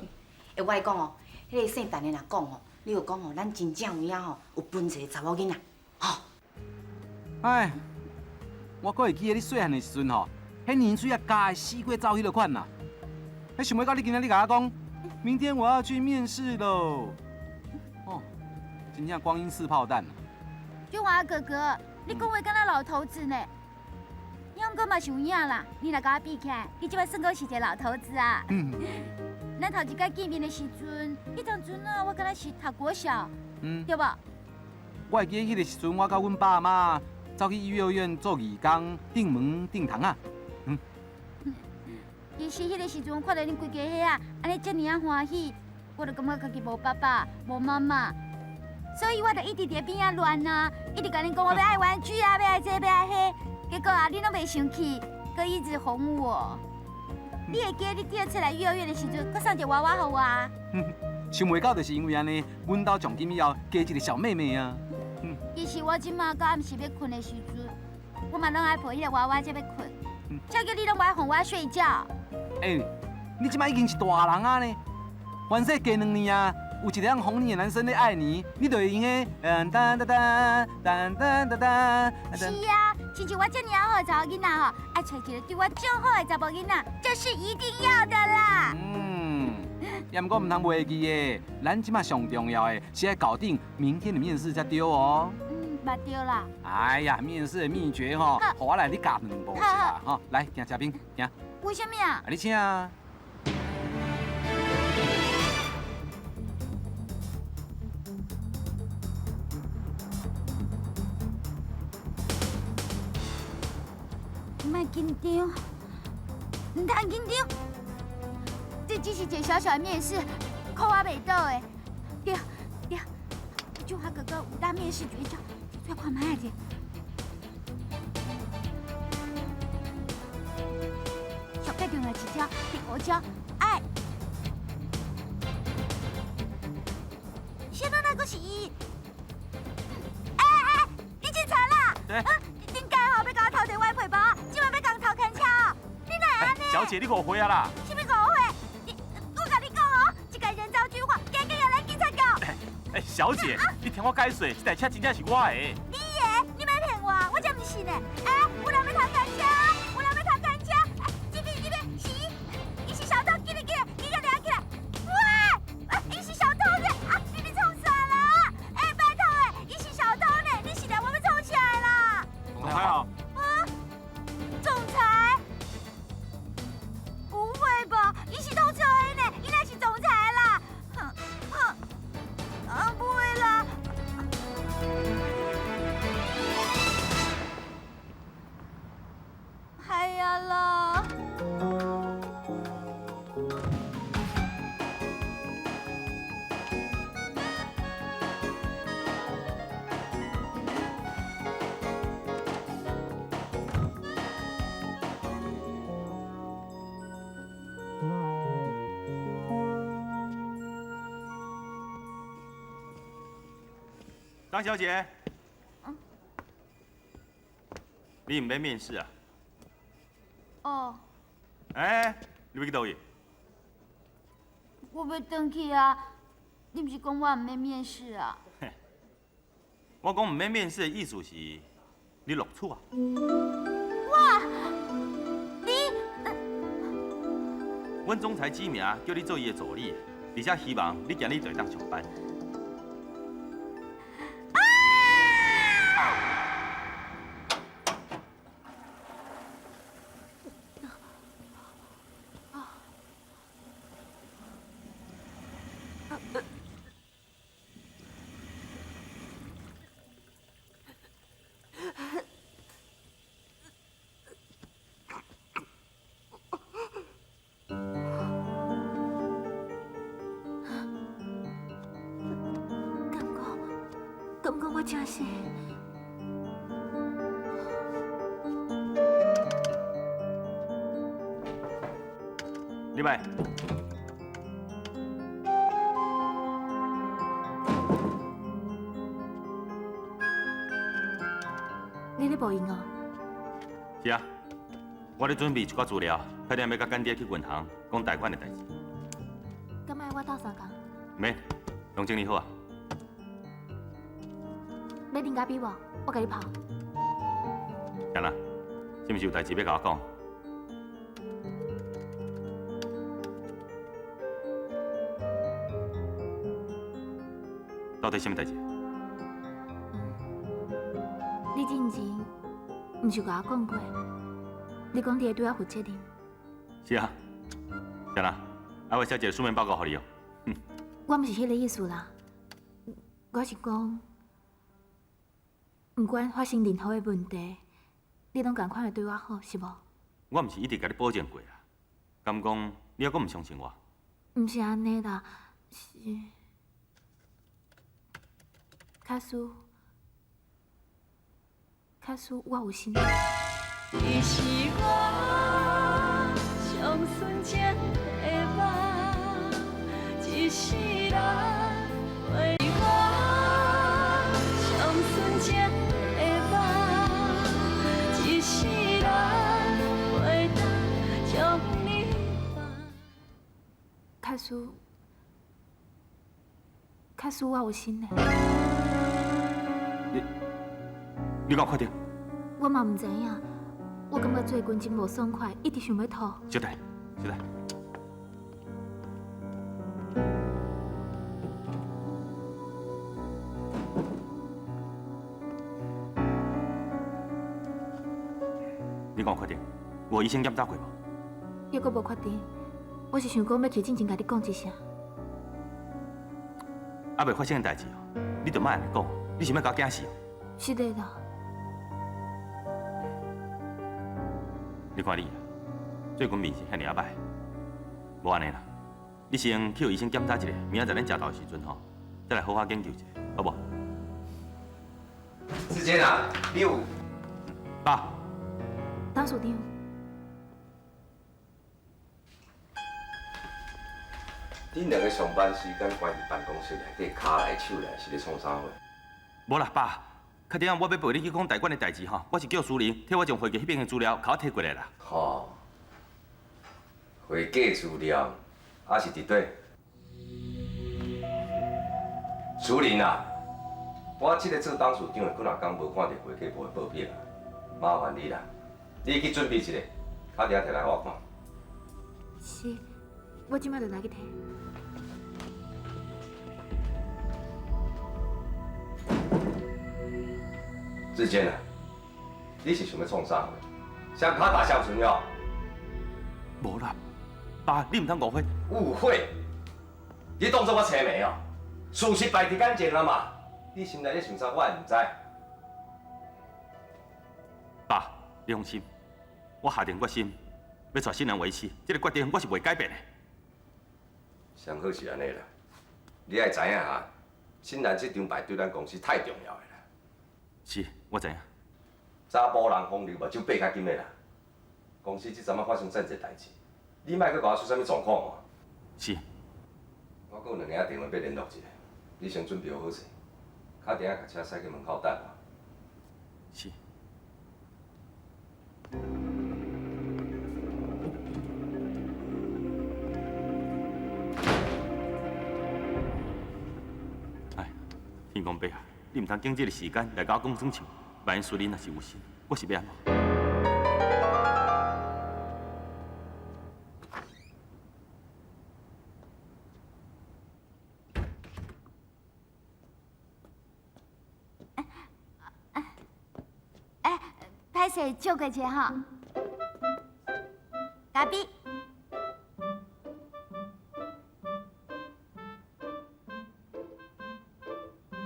我来讲哦，迄个姓陈的若讲哦，你就讲哦，咱真正有影吼，有本事的查某囡仔，吼。哎，我阁会记得你细汉的时阵吼，迄年水啊加的四过走迄落款呐。还想要到你今仔日甲我讲，明天我要去面试喽。哦，真正光阴似炮弹啊！俊华哥哥，你讲话敢若老头子呢？样哥嘛是有影啦，你若甲我比起来，你即摆算阁是一个老头子啊。咱头一摆见面的时阵，迄当阵啊，我敢若是读国小，对无？我会记得迄个时阵，我甲阮爸妈走去幼儿园做义工，顶门顶堂啊。其实迄个时阵，看到恁规家伙啊，安尼遮尔啊欢喜，我就感觉家己无爸爸、无妈妈，所以我就一直伫边仔乱啊，一直甲恁讲我要爱玩具啊，要爱这要爱迄，结果啊，恁拢袂生气，佮一直哄我。你会记得你第二次来幼儿园的时阵，佮送一个娃娃互我啊？想袂到就是因为安尼，阮兜从今以后加一个小妹妹啊。其实我即马到暗时要困的时阵，我嘛拢爱抱迄个娃娃才要困，才叫你拢无爱哄我睡觉。你即摆已经是大人啊呢，完世加2年啊，有一个样哄你的男生咧爱你，你就会用的噔噔噔噔噔噔噔。是啊，亲像我遮尔好的查某囡仔吼，爱找一个对我正好的查某囡仔，这是一定要的啦。也毋过唔通袂记的，咱即摆上重要的是要搞定明天的面试才对哦。嘛对啦。哎呀，面试的秘诀吼，互我来你教2步啦，吼，来，行嘉宾，行。为什么啊？你请啊。莫紧张，唔通紧张，这只是一个小小的面试，靠我袂倒的。对，俊华哥哥5大面试诀窍，再看卖者。上界重要一招，第5招，爱。现在那个是伊。你进场啦！顶解吼要甲我偷摕我的皮包，今晚要甲偷牵车，你哪安尼？小姐，你误会啊啦！什么误会？我甲你讲哦，这个人造军火，加紧要来警察局。小姐，你听我解说，这台车真正是我的。你的？你莫骗我，我才不是呢！有人要偷牵车，有人要偷牵车！这边，是伊是小偷，记得，你给抓起来！喂，伊是小偷呢！你创啥啦？拜托伊是小偷呢，你是来我要吵起来啦！总裁好。总裁？不会吧？伊是偷车的呢，伊乃是总裁啦！不会啦。哎呀啦！张小姐，你唔免面试啊？哦，你要去倒位？我要回去啊！你不是讲我唔免面试啊？我讲唔免面试的意思是，你录取啊？哇！你，阮总裁指名叫你做伊的助理，而且希望你今日就会当上班。真是。李白，你咧报应哦？是啊，我咧准备一寡资料，确定要甲干爹去银行讲贷款的代志。敢爱我斗相共？免，拢整理好啊。要啉咖啡无？我甲你泡。行啦，是毋是有代志要甲我讲？到底什么代志？你之前毋是甲我讲过，你讲你会对我负责任。是啊，行啦，我写一个书面报告给你哦。我毋是迄个意思啦，我是讲，不管发生任何的问题，你拢共款的对我好，是无？我毋是一直甲你保证过啦，敢讲你还阁毋相信我？毋是安尼啦，是。卡叔，我有心。你是我上纯情的梦，一世人为我上纯情的梦，一世人袂当将你放。卡叔，我有心的。你敢确定？我嘛唔知影，我感觉最近真无爽快，一直想要吐。小弟，小弟，你敢确定？有医生检查过无？抑阁无确定，我是想讲要去进前甲你讲一声。还未发生的代志哦，你就莫安尼讲，你想要甲我惊死哦？是的啦。你看你，最近面是遐尔啊歹，无安尼啦，你先去互医生检查一下，明仔载咱食饭的时阵吼，再来好好研究一下，好不？志坚啊，你有？爸。董事长。恁两个上班时间关伫办公室内底，骹来手来是咧创啥货？无啦，爸。确定我要陪你去讲贷款的代志吼，我是叫苏玲替我将会计迄边的资料甲我摕过来啦。吼，会计资料还是伫底？苏玲啊，我这个做董事长的，几若工无看到会计部的报表啊，麻烦你啦，你去准备一下，打电摕来我看。是，我即摆就来去摕。志坚啊，你是想要创啥货？想卡打向春药？无啦，爸，你唔通误会。误会？你当作我青梅哦？事实摆伫眼前啦嘛，你心内咧想啥，我也唔知。爸，你放心，我下定决心要娶新人为妻，这个决定我是袂改变的。上好是安尼啦，你爱知影哈，新人这张牌对咱公司太重要的啦。是，我知影。查甫人风流目睭爬较紧的啦。公司这阵仔发生真侪代志，你莫阁甲我出啥物状况哦。是。我阁有2个电话要联络一下，你先准备好势，打电甲车驶去门口等我。是。哎，天公伯啊，你唔通经这个时间来甲我讲耍笑，万一苏玲若是有心，我是要安怎？歹势借过一下哈，咖啡。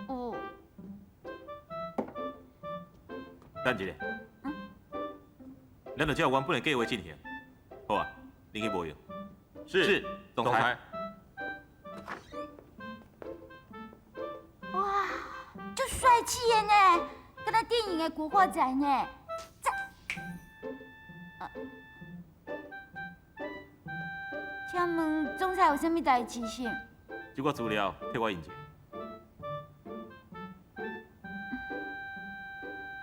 哦。等一下。咱就照原本的计划进行。好啊，你去无用。是，总裁。哇，就帅气的呢，跟那电影的古惑仔呢。请问总裁有啥物代志是？这个资料替我印者。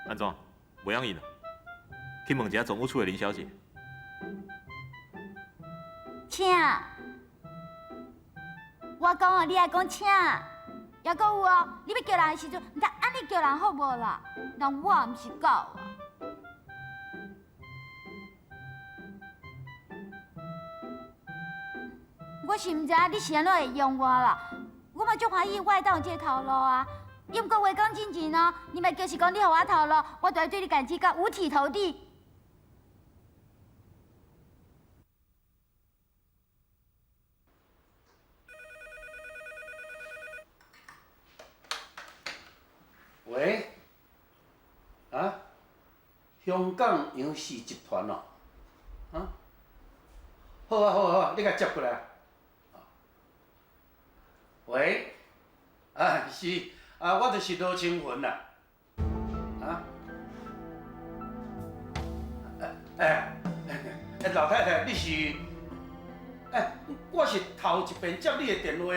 安怎？袂用印啊？去问一下总务处的林小姐。请。我讲哦，你爱讲请。也搁有哦，你要叫人的时阵，唔通安尼叫人好无啦？人我唔是狗啊。我是唔知你是安怎会用我啦，我嘛足欢喜我会当有这个头路啊。伊毋过话讲真正哦，你咪就是讲你互我头路，我就会对你感激到五体投地。喂，啊，香港影视集团哦，啊，好啊好啊好啊，你甲接过来。喂，啊是，啊我就是罗清云啦，啊，老太太你是，我是头一遍接你的电话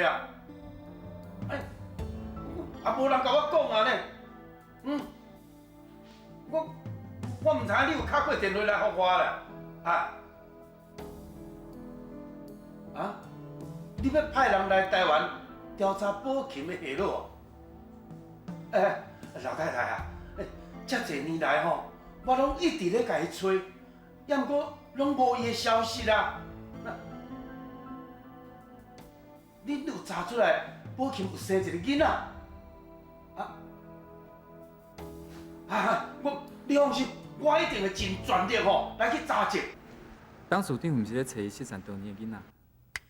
啊，无人甲我讲啊呢。我唔知你有敲过电话来互我啦，你要派人来台湾调查宝琴的下落？老太太啊，这侪年来吼，我拢一直咧甲伊找，也毋过拢无伊的消息啦。恁有查出来宝琴有生一个囡仔？你放心，我一定会尽全力吼来去查证。董事长毋是咧找伊失散多年的囡仔？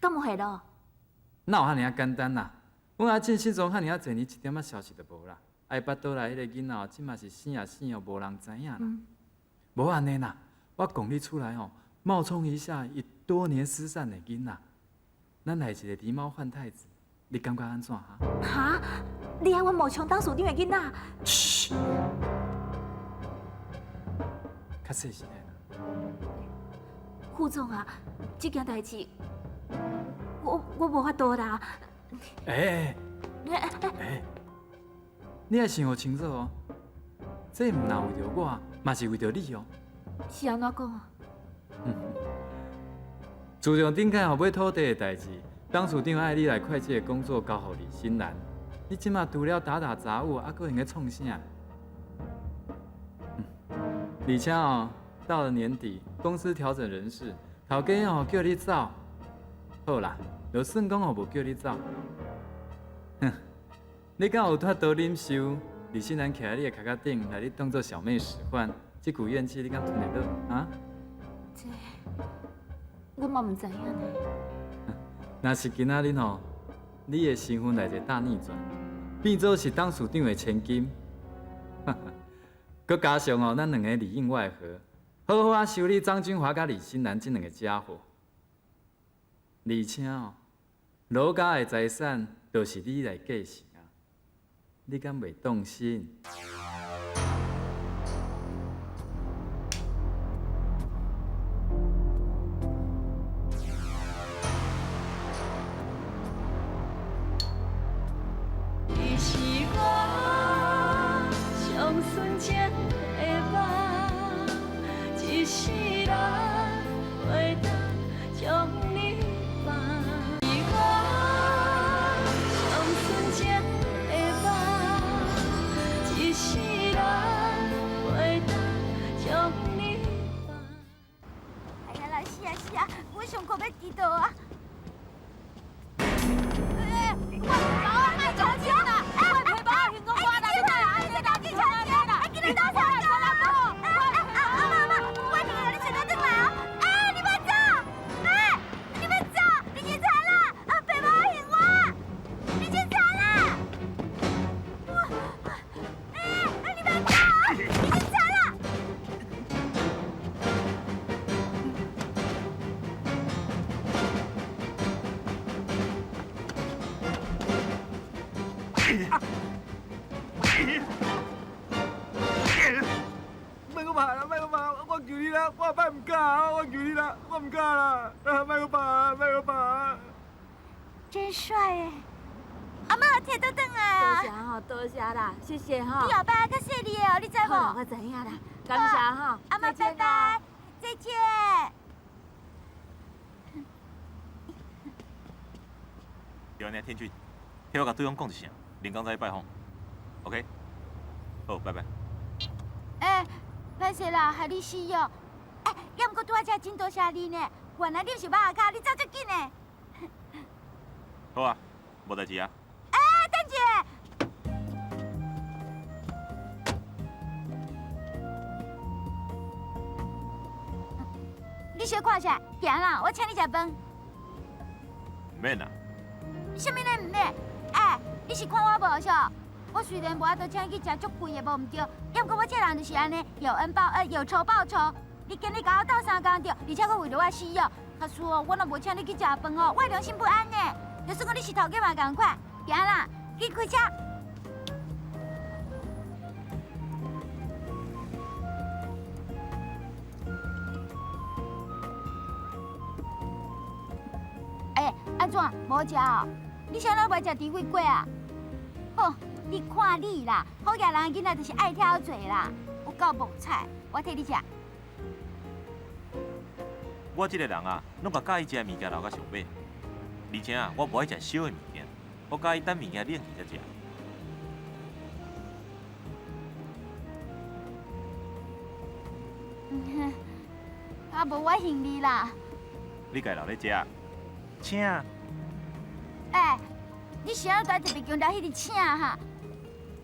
敢有下落？哪有遐尔简单啦？阮阿进失踪遐尔侪年，一点仔消息都无啦。爱巴倒来迄个囡仔，即嘛是死也死哦，无人知影啦。无安尼啦，我讲你出来吼，冒充一下伊多年失散的囡仔，咱来一个狸猫换太子，你感觉安怎哈？哈？你爱我冒充董事长的囡仔？嘘。较细心的啦。副总啊，这件代志，我无法度啦。你爱想好清楚哦，这毋但为着我，嘛是为着你哦。是安怎讲啊？自从顶届后买土地的代志，董事长爱你来会计的工作交予李新兰，你即马除了打杂务，还佫用咧创啥？而且哦，到了年底，公司调整人事，头家哦叫你走，好啦，就算讲哦无叫你走，你敢有法度忍受？李新兰徛在你的脚脚顶，来你当作小妹使唤，这股怨气你敢吞得落啊？这我嘛唔知影呢。若是今仔日吼，你的身份来一个大逆转，变做是董事长的千金。佮加上哦，咱两个里应外合，好好啊修理张君华甲李新兰这两个家伙。而且哦，罗家的财产都是你来继承啊，你敢袂动心？你是我上纯情的梦，一世人袂当将你放。是我上纯情的梦，一世人袂当将你放。哎呀啦，是啊，我上课要迟到啊！我卖酒钱啦！我赔包现我花啦，你睇下，你打几场钱啦？哎，今日多少钱啦？妈，我一定要你找到回来哦！哎，你们走！哎，你们走！你先惨了！赔包还我！你先惨了！你们走！你先惨了！敢，我求你啦，我唔敢啦，卖我爸，卖我爸。真帅哎！阿妈，摕倒转来啊！多谢吼，多谢啦，谢谢吼。你后摆较细腻的哦，你知无？我知影啦，感谢吼。阿妈，拜拜，再见。对安尼，天俊，替我甲对方讲一声，连刚再去拜访 ，OK？ 好，拜拜。歹势啦，害你死哦！要毋过拄仔真多谢你呢，原来你是马卡，你走足紧呢。好啊，无代志啊。等者。你小看下，行啦，我请你食饭。唔免啦。什么人唔免？你是看我无少？我虽然无法度请你去食足贵的，无毋对，要毋过我这人就是安尼，有恩报恩，有仇报仇。你今日甲我斗3工着，而且佫为着我死哦。假使我若无请你去食饭哦，我良心不安呢。就算讲你是头家嘛同款，行啦，去开车。安怎无食哦？你啥人袂食猪血粿啊？吼，你看你啦，好野人的囡仔就是爱挑嘴啦，有够无彩。我替你食。我这个人啊，拢甲介意食的物件留到上尾，而且啊，我不爱食烧的物件，我介意等物件冷去才食。啊无我行你啦。你家留咧食，请。你是安怎特别强调迄个请哈？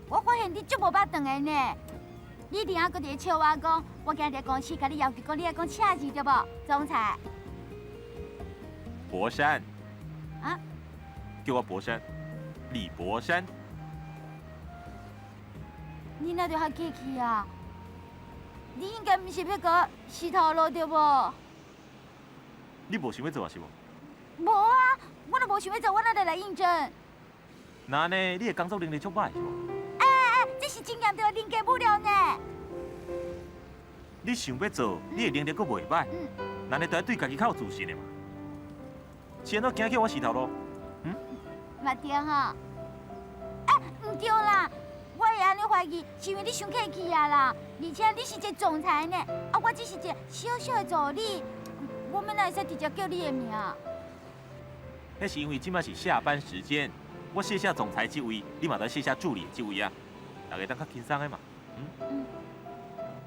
我发现你足无捌长的呢。你一定还搁伫笑我讲，我今日公司甲你要求讲，你爱讲请字对无？总裁。博山。啊？叫我博山，李博山。你哪着较客气啊？你应该毋是要甲我洗头路对无？你无想要做啊是无？无啊，我都无想要做，我哪着来应征？那呢，你的工作能力足歹是无？这是真严重的人格侮辱呢。你想要做，你的能力阁袂歹，那你就要对家己较有自信的嘛。是安怎惊叫我洗头路？嘛对哈。唔对啦，我会安尼怀疑，是因为你伤客气啊啦。而且你是一个总裁呢，我只是一个小小的助理，我们哪会使直接叫你的名？那是因为今摆是下班时间，我卸下总裁职位，你嘛得卸下助理职位啊，大家当较轻松的嘛。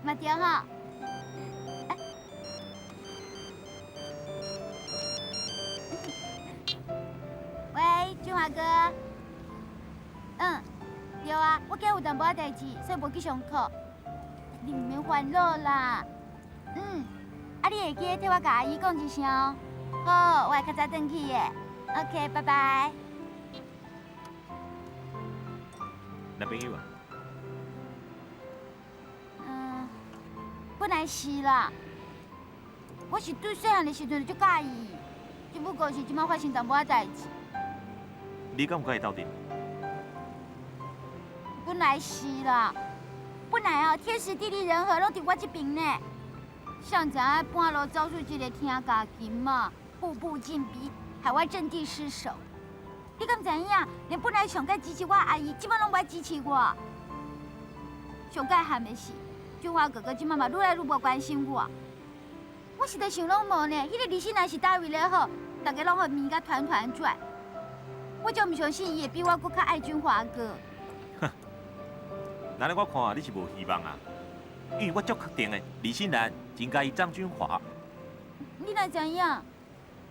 嘛对哈。喂，俊华哥。对啊，我今日有淡薄仔代志，所以无去上课。你唔免烦恼啦。你会记替我甲阿姨讲一声哦。好，我会较早转去的。OK， 拜拜。男朋友啊？本来是啦。我是对细汉的时阵就足介意，只不过是即摆发生淡薄仔代志。你敢有甲伊斗阵？本来是啦，本来天时地利人和拢伫我这边呢。上次半路走出一个听家琴嘛，步步紧逼，害我阵地失守。你敢知影？连本来上该支持我阿姨，即摆拢不爱支持我。上该憾的是，俊华哥哥即摆嘛愈来愈无关心我。我实在想拢无呢，迄个李新南是大为了好，大家拢互面甲团团转。我就唔相信伊会比我更较爱俊华哥。那我看你是无希望啊，因为我足确定的，李欣然真介意张君华。你哪知影？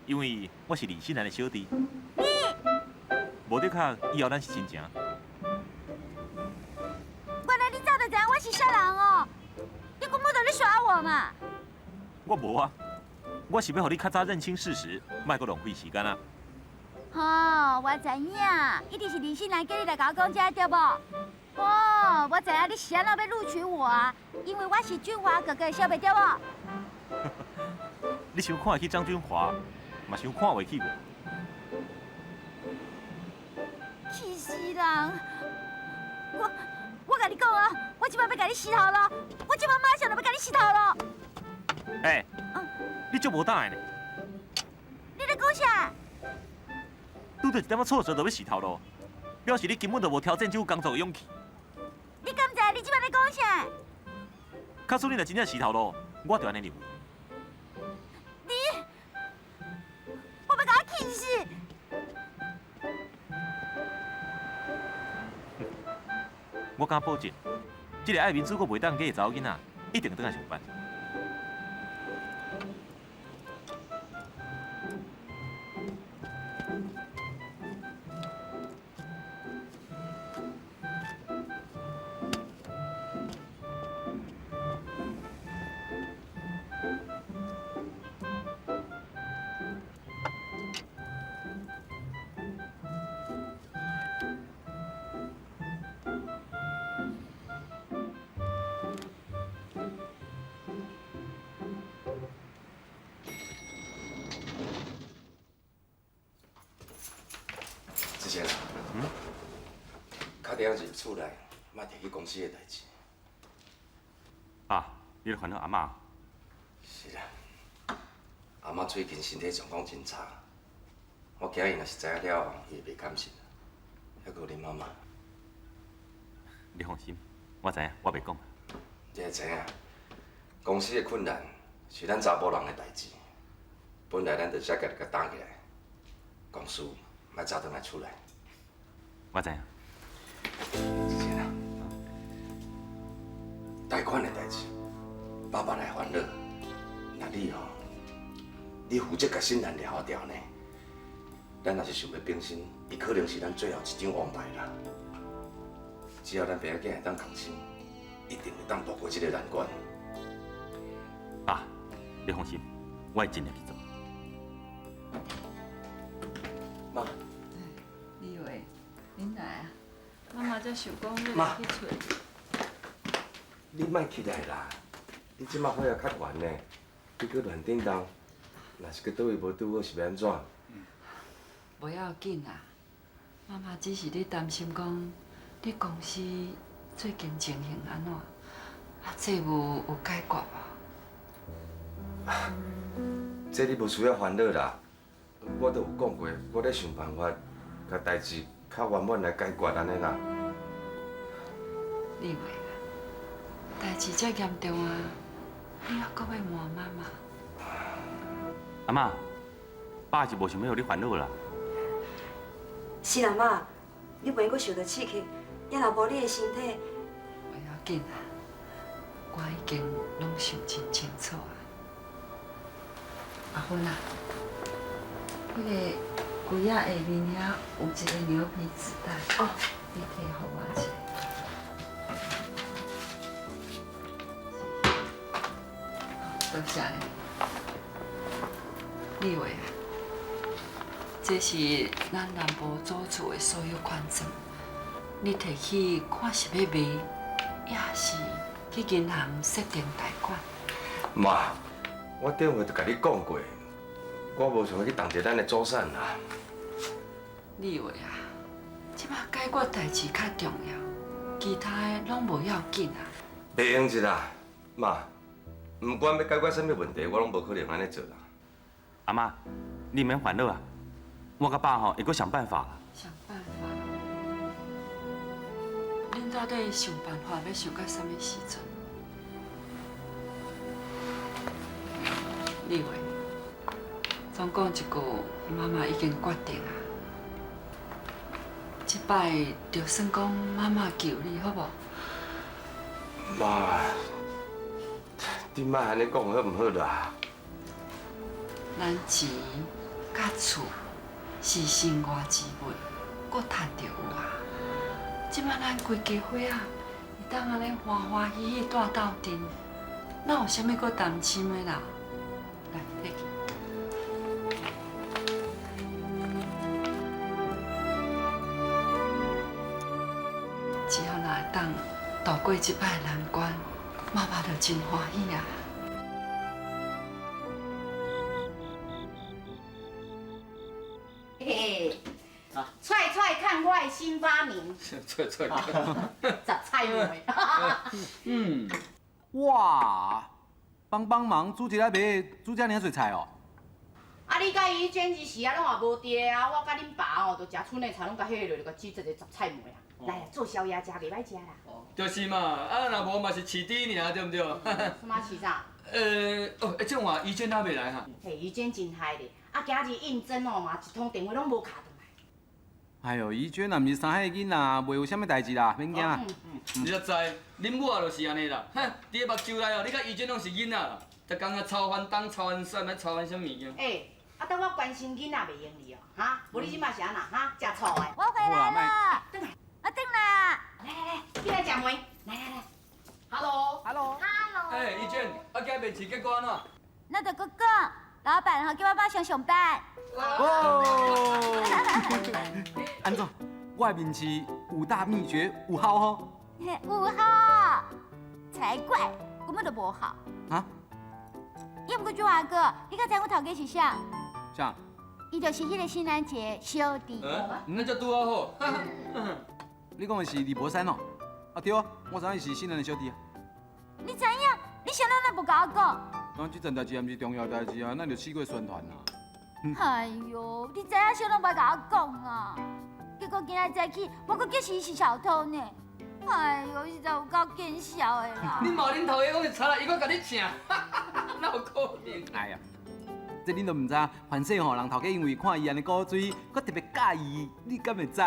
因为我是李欣然的小弟。你？无得靠，以后咱是亲情。原来你早就知影我是小人哦，你根本就咧耍我嘛。我无啊，我是要互你较早认清事实，莫阁浪费时间啊。我知影，一定是李欣然叫你来甲我讲这对无？我知影你是安怎要录取我啊？因为我是俊华哥哥的小妹对无？你想看得起张君华，嘛想看袂起我？气死人！我甲你讲啊，我即摆要甲你洗头了，我即摆马上就要甲你洗头了。你足无胆的呢。你在讲啥？拄到一点仔挫折就要死头路，表示你根本就无挑战这份工作的勇气。你敢知你即摆在讲啥？假使你若真正死头路，我就安尼认为。我要甲我气死！我敢保证，这个爱民主阁袂当嫁的查某囡仔，一定会倒来上班。之前啊，打电话入厝内，莫提起公司的代志。爸，你咧烦恼阿嬷？是啊，阿嬷最近身体状况真差，我惊伊若是知影了，伊会袂甘心。还有恁妈妈，你放心，我知影，我袂讲。你也知影，公司的困难是咱查甫人的代志，本来咱就只家己甲担起来，公司莫早转来厝内。我知影。之前啊，贷款的代志，爸爸来烦恼。那你你负责甲新人聊掉呢？咱若是想要变心，伊可能是咱最后一张王牌啦。只要咱爸仔囝会当共心，一定会当度过这个难关。爸，你放心，我会尽力去做。妈，李伟，恁来啊？妈妈才想讲要妈来去找你。你莫起来啦！你即马火也较悬呢，你搁乱叮当，若是搁倒位无拄好是要安怎？不要紧啦，妈妈只是咧担心讲，你公司最近情形安怎？债务有解决无？这你无需要烦恼啦，我都有讲过，我咧想办法，甲代志较圆满来解决安尼啦。李伟啊，代志遮严重啊，你还阁要瞒妈妈？阿嬷，爸是无想要互你烦恼啦。是啦，妈，你袂阁受到刺激，也若无你的身体。不要紧啦，我已经拢想真清楚啊。阿芬啊，迄个柜仔下面遐有一个牛皮纸袋，哦，你摕互我者。多谢你，李伟啊，这是咱南部租厝的所有款项，你摕去看是要卖，也是去银行设定贷款。妈，我电话就甲你讲过，我无想要去动着咱的祖产啦。李伟啊，即摆解决代志较重要，其他的拢无要紧啊。袂用一啦，妈，不管要解决什么问题，我拢无可能安尼做啦。阿嬷，你免烦恼啊，我甲爸会阁想办法啦。想办法。恁到底想办法要想到什么时阵？李伟，总讲一句，妈妈已经决定啊。这摆就算讲妈妈救你，好无？妈，你莫安尼讲好唔好啦？咱钱甲厝是生活之本，搁趁着有啊。即摆咱规家伙啊，会当安尼欢欢喜喜住斗阵，哪有啥物搁担心的啦？来，摕去。只要若会当度过这摆难关，妈妈就真欢喜啊！嘿，踹踹看我的新发明，踹踹看，杂菜味。哇，帮忙煮一下饭，煮遮尔多菜哦。啊，你甲伊前一时啊，拢也无伫啊，我甲恁爸哦，就食剩的菜，拢甲迄个就甲煮一个杂菜糜啊。来做宵夜食，袂歹食啦。就是嘛，啊若无嘛是饲猪尔，对不对？什么饲啥？这话怡娟还袂来哈。嘿，怡娟真害咧，啊，今日应征哦嘛，一通电话拢无卡倒来。哎呦，怡娟也毋是生迄个囡仔，袂有啥物代志啦，免惊啦。你才知，恁母啊就是安尼啦，哼，伫个目睭内哦，你甲怡娟拢是囡仔啦，逐工啊操烦东操烦西，免操烦啥物件。啊，等我关心囡仔袂用你哦，哈，无你即摆是安那哈，食醋的。我回来了，转来，我转来。来，你来食糜，来，Hello。怡娟，啊，今日面试结果安怎？那就搁讲，老板叫我马上上班。哦。安怎？我的面试5大秘诀有效哦。有效？才怪，根本就无效。啊？要不过句话哥，你敢知我头家是啥？啥？伊就是迄个新兰姐小弟。那就拄好好。你讲的是李博山哦？啊对啊，我知影伊是新人的小弟啊。你知影？你想哪能不甲我讲？讲这阵代志也毋是重要代志啊，咱就试过宣传啦。哎呦，你知影小拢袂甲我讲啊？结果今仔早起，我阁结识是小偷呢。哎呦，实在有够见笑的啦！你骂恁头家讲是查啦，伊阁甲你请，哪有可能？哎呀，这恁都唔知，凡说吼，人头家因为看伊安尼古水，佮特别介意，你敢会知？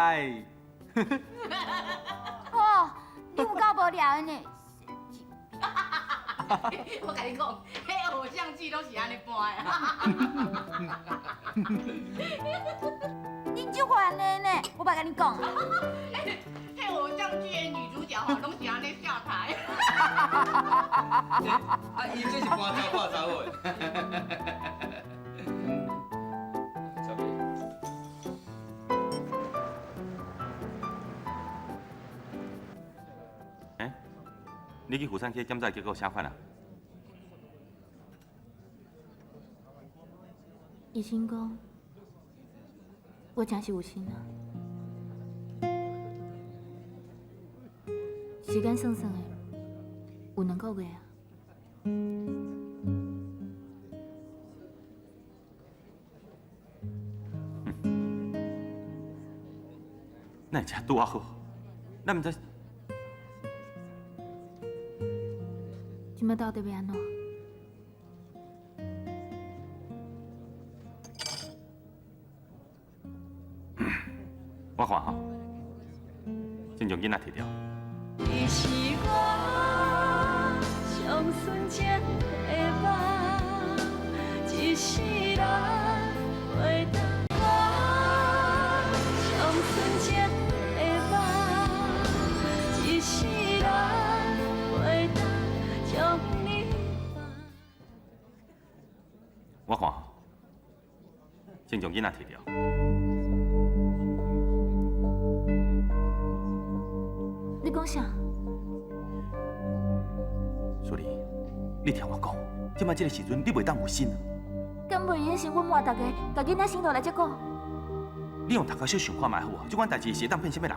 哦，你有够无聊的呢！我甲你讲，迄偶像剧都是安尼搬的。你就烦的呢，我别甲你讲。迄偶像剧的女主角吼，拢是安尼下台。啊，伊这是搬查挂查某的。小妹。你去釜山去检查结果啥款啊？医生讲，我真是有心啊。时间算算的，有2个月啊。那才拄好，咱毋知。今麦到底要安怎？我看吼，先将囡仔摕掉。你是我上纯情的梦，一世人袂当我上纯情的梦，一世人袂当将你放。我看吼，先将囡仔摕掉。你讲啥？所以，你听我讲，即摆这个时阵，你袂当有心啊！敢袂用是阮骂大家，甲囡仔生落来才讲。你用头壳小想看卖好无？这款代志是会当骗什么人？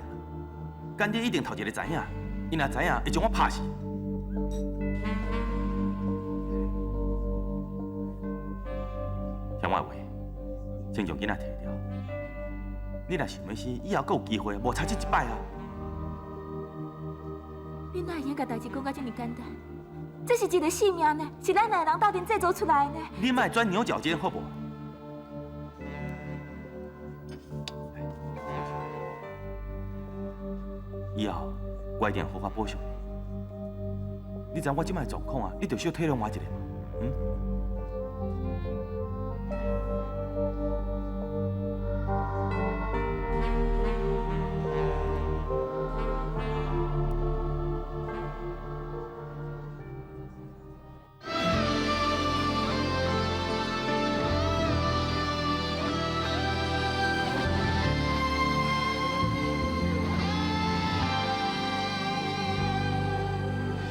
干爹一定头一个知影，伊若知影会将我拍死。听我的话，先将囡仔摕掉。你若想要死，以后阁有机会，无差这一摆啊！你哪会用甲代志讲甲这么简单？这是一个性命呢，是咱两个人斗阵制作出来的呢。你莫钻牛角尖，好无？以后我一定好好补偿你。你知我即摆状况啊，你着小体谅我一下嘛，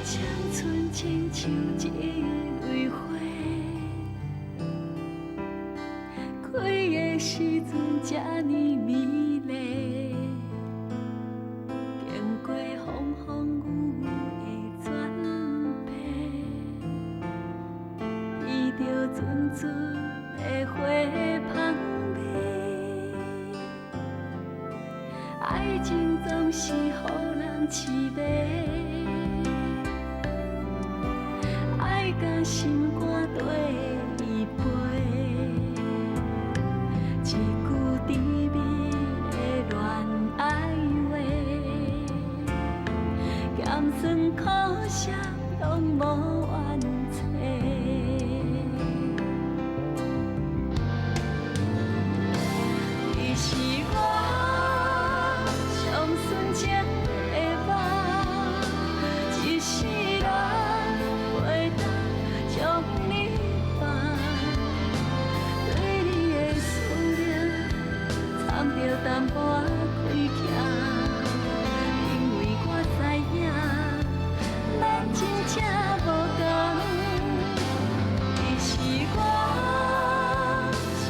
青春亲像一蕊花，开的时阵这呢美丽，经过风风雨雨的转变，出的花香味。爱情总是予人痴迷，爱甲心肝底依陪，一句甜蜜的恋爱话，咸酸苦涩拢无。